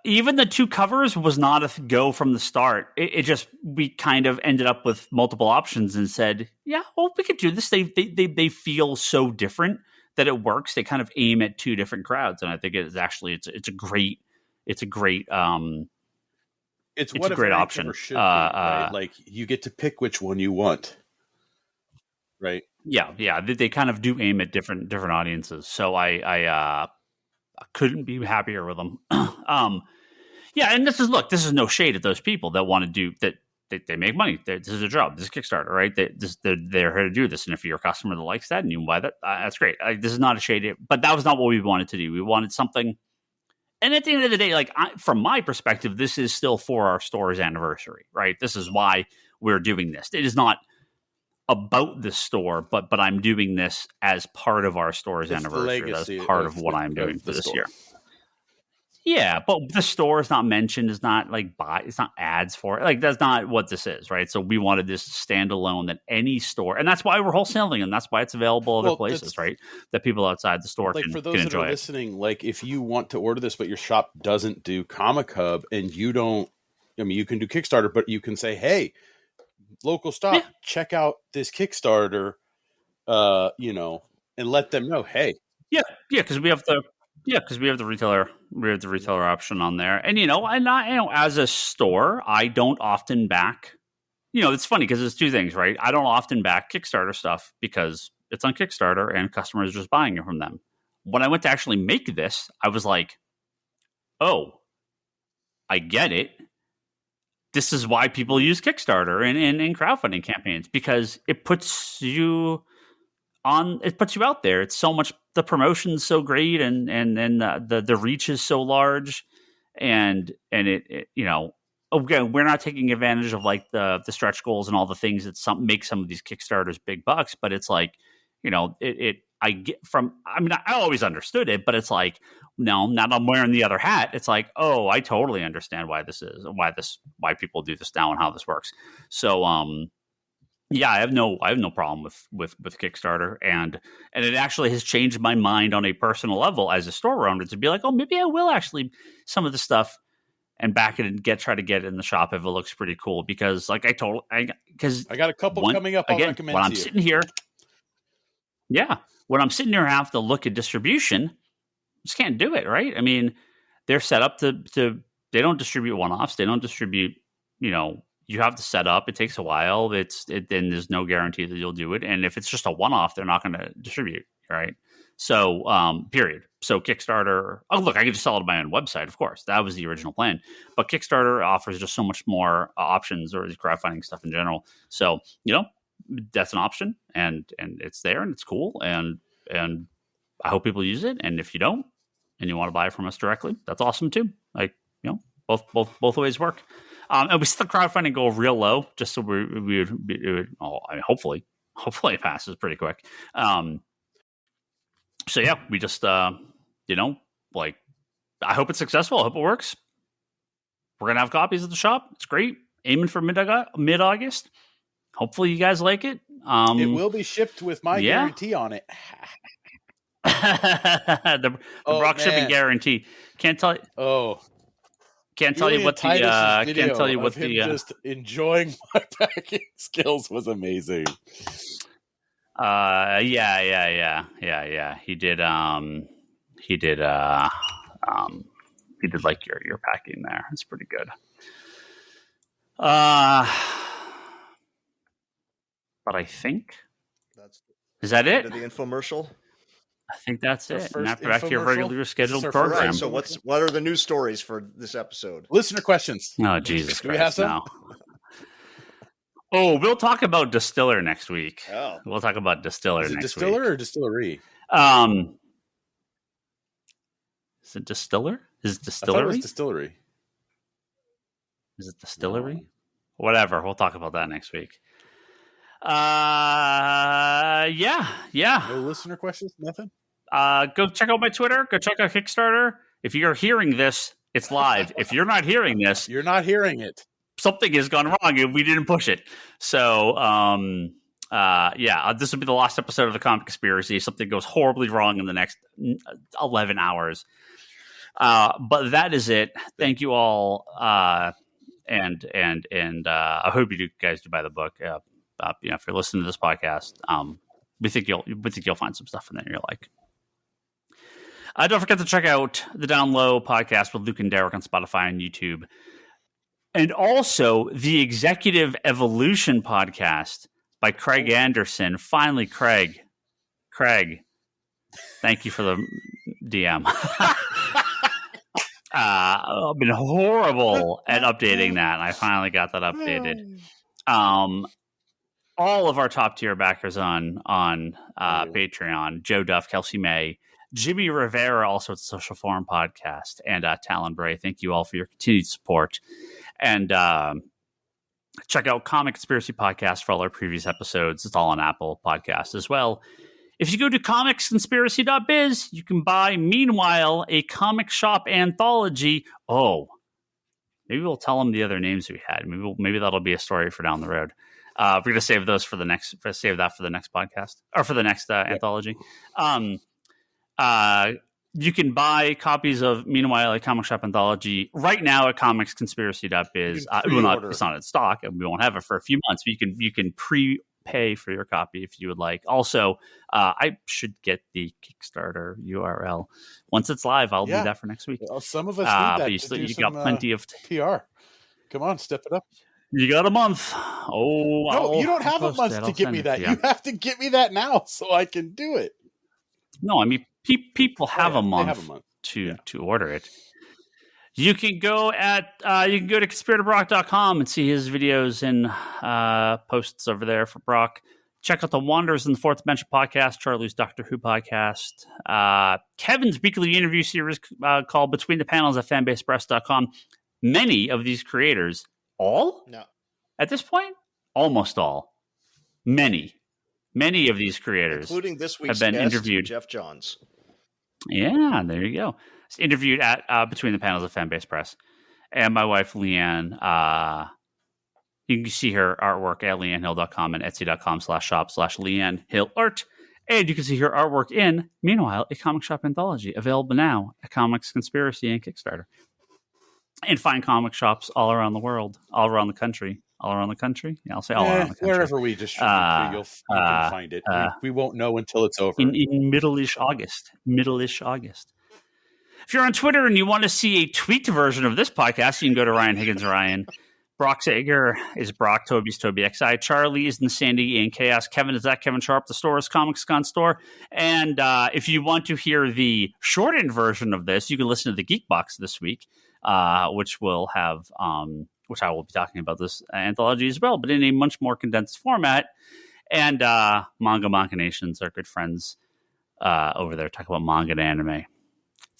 even the two covers was not a go from the start. It just, we kind of ended up with multiple options and said, yeah, well, we could do this. They feel so different that it works. They kind of aim at two different crowds, and I think it's actually it's a great. It's a great option. Should be, right? Like, you get to pick which one you want, right? Yeah. They kind of do aim at different audiences. So I couldn't be happier with them. And this is no shade at those people that want to do that. They make money. This is a job. This is Kickstarter, right? They're here to do this. And if you're a customer that likes that and you buy that, that's great. This is not a shade, but that was not what we wanted to do. We wanted something. And at the end of the day, from my perspective, this is still for our store's anniversary, right? This is why we're doing this. It is not about the store, but I'm doing this as part of our store's anniversary. That's part of what I'm doing for this year. Yeah, but the store is not mentioned. It's not it's not ads for it. That's not what this is, right? So we wanted this standalone that any store, and that's why we're wholesaling, and that's why it's available other places, right? That people outside the store can enjoy. For those that are listening, if you want to order this, but your shop doesn't do Comic Hub, and you don't, you can do Kickstarter, but you can say, hey, local stop, check out this Kickstarter, and let them know, hey. Because we have the retailer option on there, and as a store, I don't often back. It's funny because it's two things, right? I don't often back Kickstarter stuff because it's on Kickstarter and customers are just buying it from them. When I went to actually make this, I was like, oh, I get it. This is why people use Kickstarter and crowdfunding campaigns, because it puts you out there. It's so much, the promotion's so great, and the reach is so large, and it again, we're not taking advantage of the stretch goals and all the things that make some of these Kickstarters big bucks, but it's I always understood it, but it's no, now I'm wearing the other hat. It's oh, I totally understand why this is, why people do this now and how this works. So, I have no problem with Kickstarter, and it actually has changed my mind on a personal level as a store owner to be oh, maybe I will actually some of the stuff and back it and try to get it in the shop if it looks pretty cool, because I got a couple coming up. I'll recommend when to I'm you. sitting here. Yeah. when I'm sitting there and have to look at distribution, just can't do it, right? I mean, they're set up to they don't distribute one-offs. They don't distribute, you have to set up. It takes a while. Then there's no guarantee that you'll do it. And if it's just a one-off, they're not going to distribute, right? So, period. So Kickstarter, look, I can just sell it on my own website, of course. That was the original plan. But Kickstarter offers just so much more options, or crowdfunding stuff in general. So, that's an option, and it's there, and it's cool, and I hope people use it. And if you don't, and you want to buy it from us directly, that's awesome too. Like, both ways work. And we set the crowdfunding goal real low, just so we would hopefully it passes pretty quick. So yeah, we just, I hope it's successful. I hope it works. We're going to have copies at the shop. It's great. Aiming for mid-August. Hopefully you guys like it. It will be shipped with my guarantee on it. the Brock shipping guarantee. Can't tell you. Can't tell you what the just enjoying my packing skills was amazing. Yeah. He did like your packing there. It's pretty good. But I think is that it? The infomercial. I think that's it. And after back to your regular scheduled program. Right, so what are the news stories for this episode? Listener questions. Oh, Jesus Christ. Do we have some? No. Oh, we'll talk about Distiller next week. Oh. We'll talk about Distiller next week. Is it Distiller or Distillery? Is it Distiller? Is it I Distillery? thought it was Distillery. Is it Distillery? No. Whatever. We'll talk about that next week. Yeah. No listener questions? Nothing? Go check out my Twitter. Go check out Kickstarter. If you're hearing this, it's live. If you're not hearing this, you're not hearing it. Something has gone wrong and we didn't push it. So, this will be the last episode of the Comic Conspiracy. Something goes horribly wrong in the next 11 hours. But that is it. Thank you all. And I hope you guys do buy the book. If you're listening to this podcast, we think you'll find some stuff in there you're like. Don't forget to check out the Down Low podcast with Luke and Derek on Spotify and YouTube. And also the Executive Evolution podcast by Craig Anderson. Finally, Craig, thank you for the DM. I've been horrible at updating that, and I finally got that updated. All of our top tier backers on Patreon: Joe Duff, Kelsey May, Jimmy Rivera, also at the Social Forum podcast, and Talon Bray. Thank you all for your continued support. And check out Comic Conspiracy Podcast for all our previous episodes. It's all on Apple Podcasts as well. If you go to comicsconspiracy.biz, you can buy Meanwhile, a comic shop anthology. Oh, maybe we'll tell them the other names we had. Maybe that'll be a story for down the road. We're going to save those for the next podcast or for the next anthology. You can buy copies of Meanwhile, a comic shop anthology right now at comicsconspiracy.biz. It's not in stock, and we won't have it for a few months. But you can prepay for your copy if you would like. Also, I should get the Kickstarter URL once it's live. I'll do that for next week. Well, some of us need that. You got plenty of PR. Come on, step it up. You got a month. Oh, no, you don't have a month to get me that. You have to get me that now so I can do it. No, I mean people have a month to order it. You can go to conspiratorBrock.com and see his videos and posts over there for Brock. Check out the Wanderers in the Fourth Dimension podcast, Charlie's Doctor Who podcast, Kevin's weekly interview series called Between the Panels at fanbasepress.com. Many of these creators, at this point, almost all, many of these creators, including this week's have been guest, interviewed. Jeff Johns. Yeah, there you go. It's interviewed at Between the Panels of Fanbase Press. And my wife, Leanne, you can see her artwork at leannehill.com and etsy.com/shop/leannehillart. And you can see her artwork in Meanwhile, a comic shop anthology, available now at Comics Conspiracy and Kickstarter. And find comic shops all around the world, all around the country, all around the country. Yeah, I'll say all around the country. Wherever we distribute, you can find it. We won't know until it's over. In middle-ish August. If you're on Twitter and you want to see a tweaked version of this podcast, you can go to Ryan Higgins Ryan. Brock Sager is Brock. Toby's Toby XI. Charlie is Sandy and Chaos. Kevin is at Kevin Sharp. The store is Comics Con Store. And if you want to hear the shortened version of this, you can listen to the Geek Box this week, which will have which I will be talking about this anthology as well, but in a much more condensed format. And Manga Nations, our good friends over there, talk about manga and anime.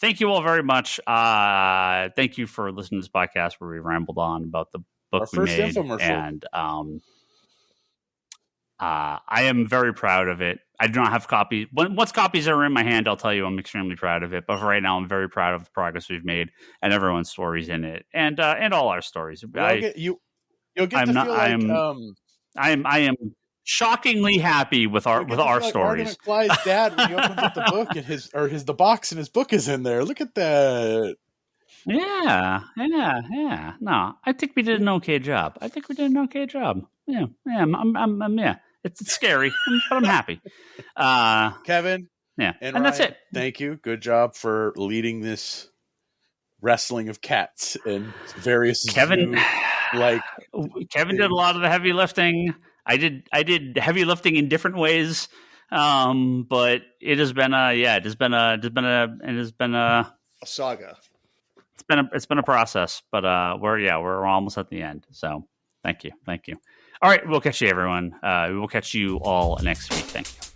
Thank you all very much. Thank you for listening to this podcast where we rambled on about the book we made. Infomercial. And I am very proud of it. I do not have copies. Once copies are in my hand, I'll tell you I'm extremely proud of it. But for right now, I'm very proud of the progress we've made and everyone's stories in it, and all our stories. You'll get to feel I am shockingly happy with our stories. Marty McFly's dad when he opens up the book and the box and his book is in there. Look at that. Yeah. No, I think we did an okay job. Yeah. I'm It's scary, but I'm happy. Kevin. Yeah. And Ryan, that's it. Thank you. Good job for leading this wrestling of cats and various Kevin things. did a lot of the heavy lifting. I did heavy lifting in different ways, but it has been a saga. It's been a process, but we're almost at the end. So thank you. All right, we'll catch you, everyone. We will catch you all next week. Thank you.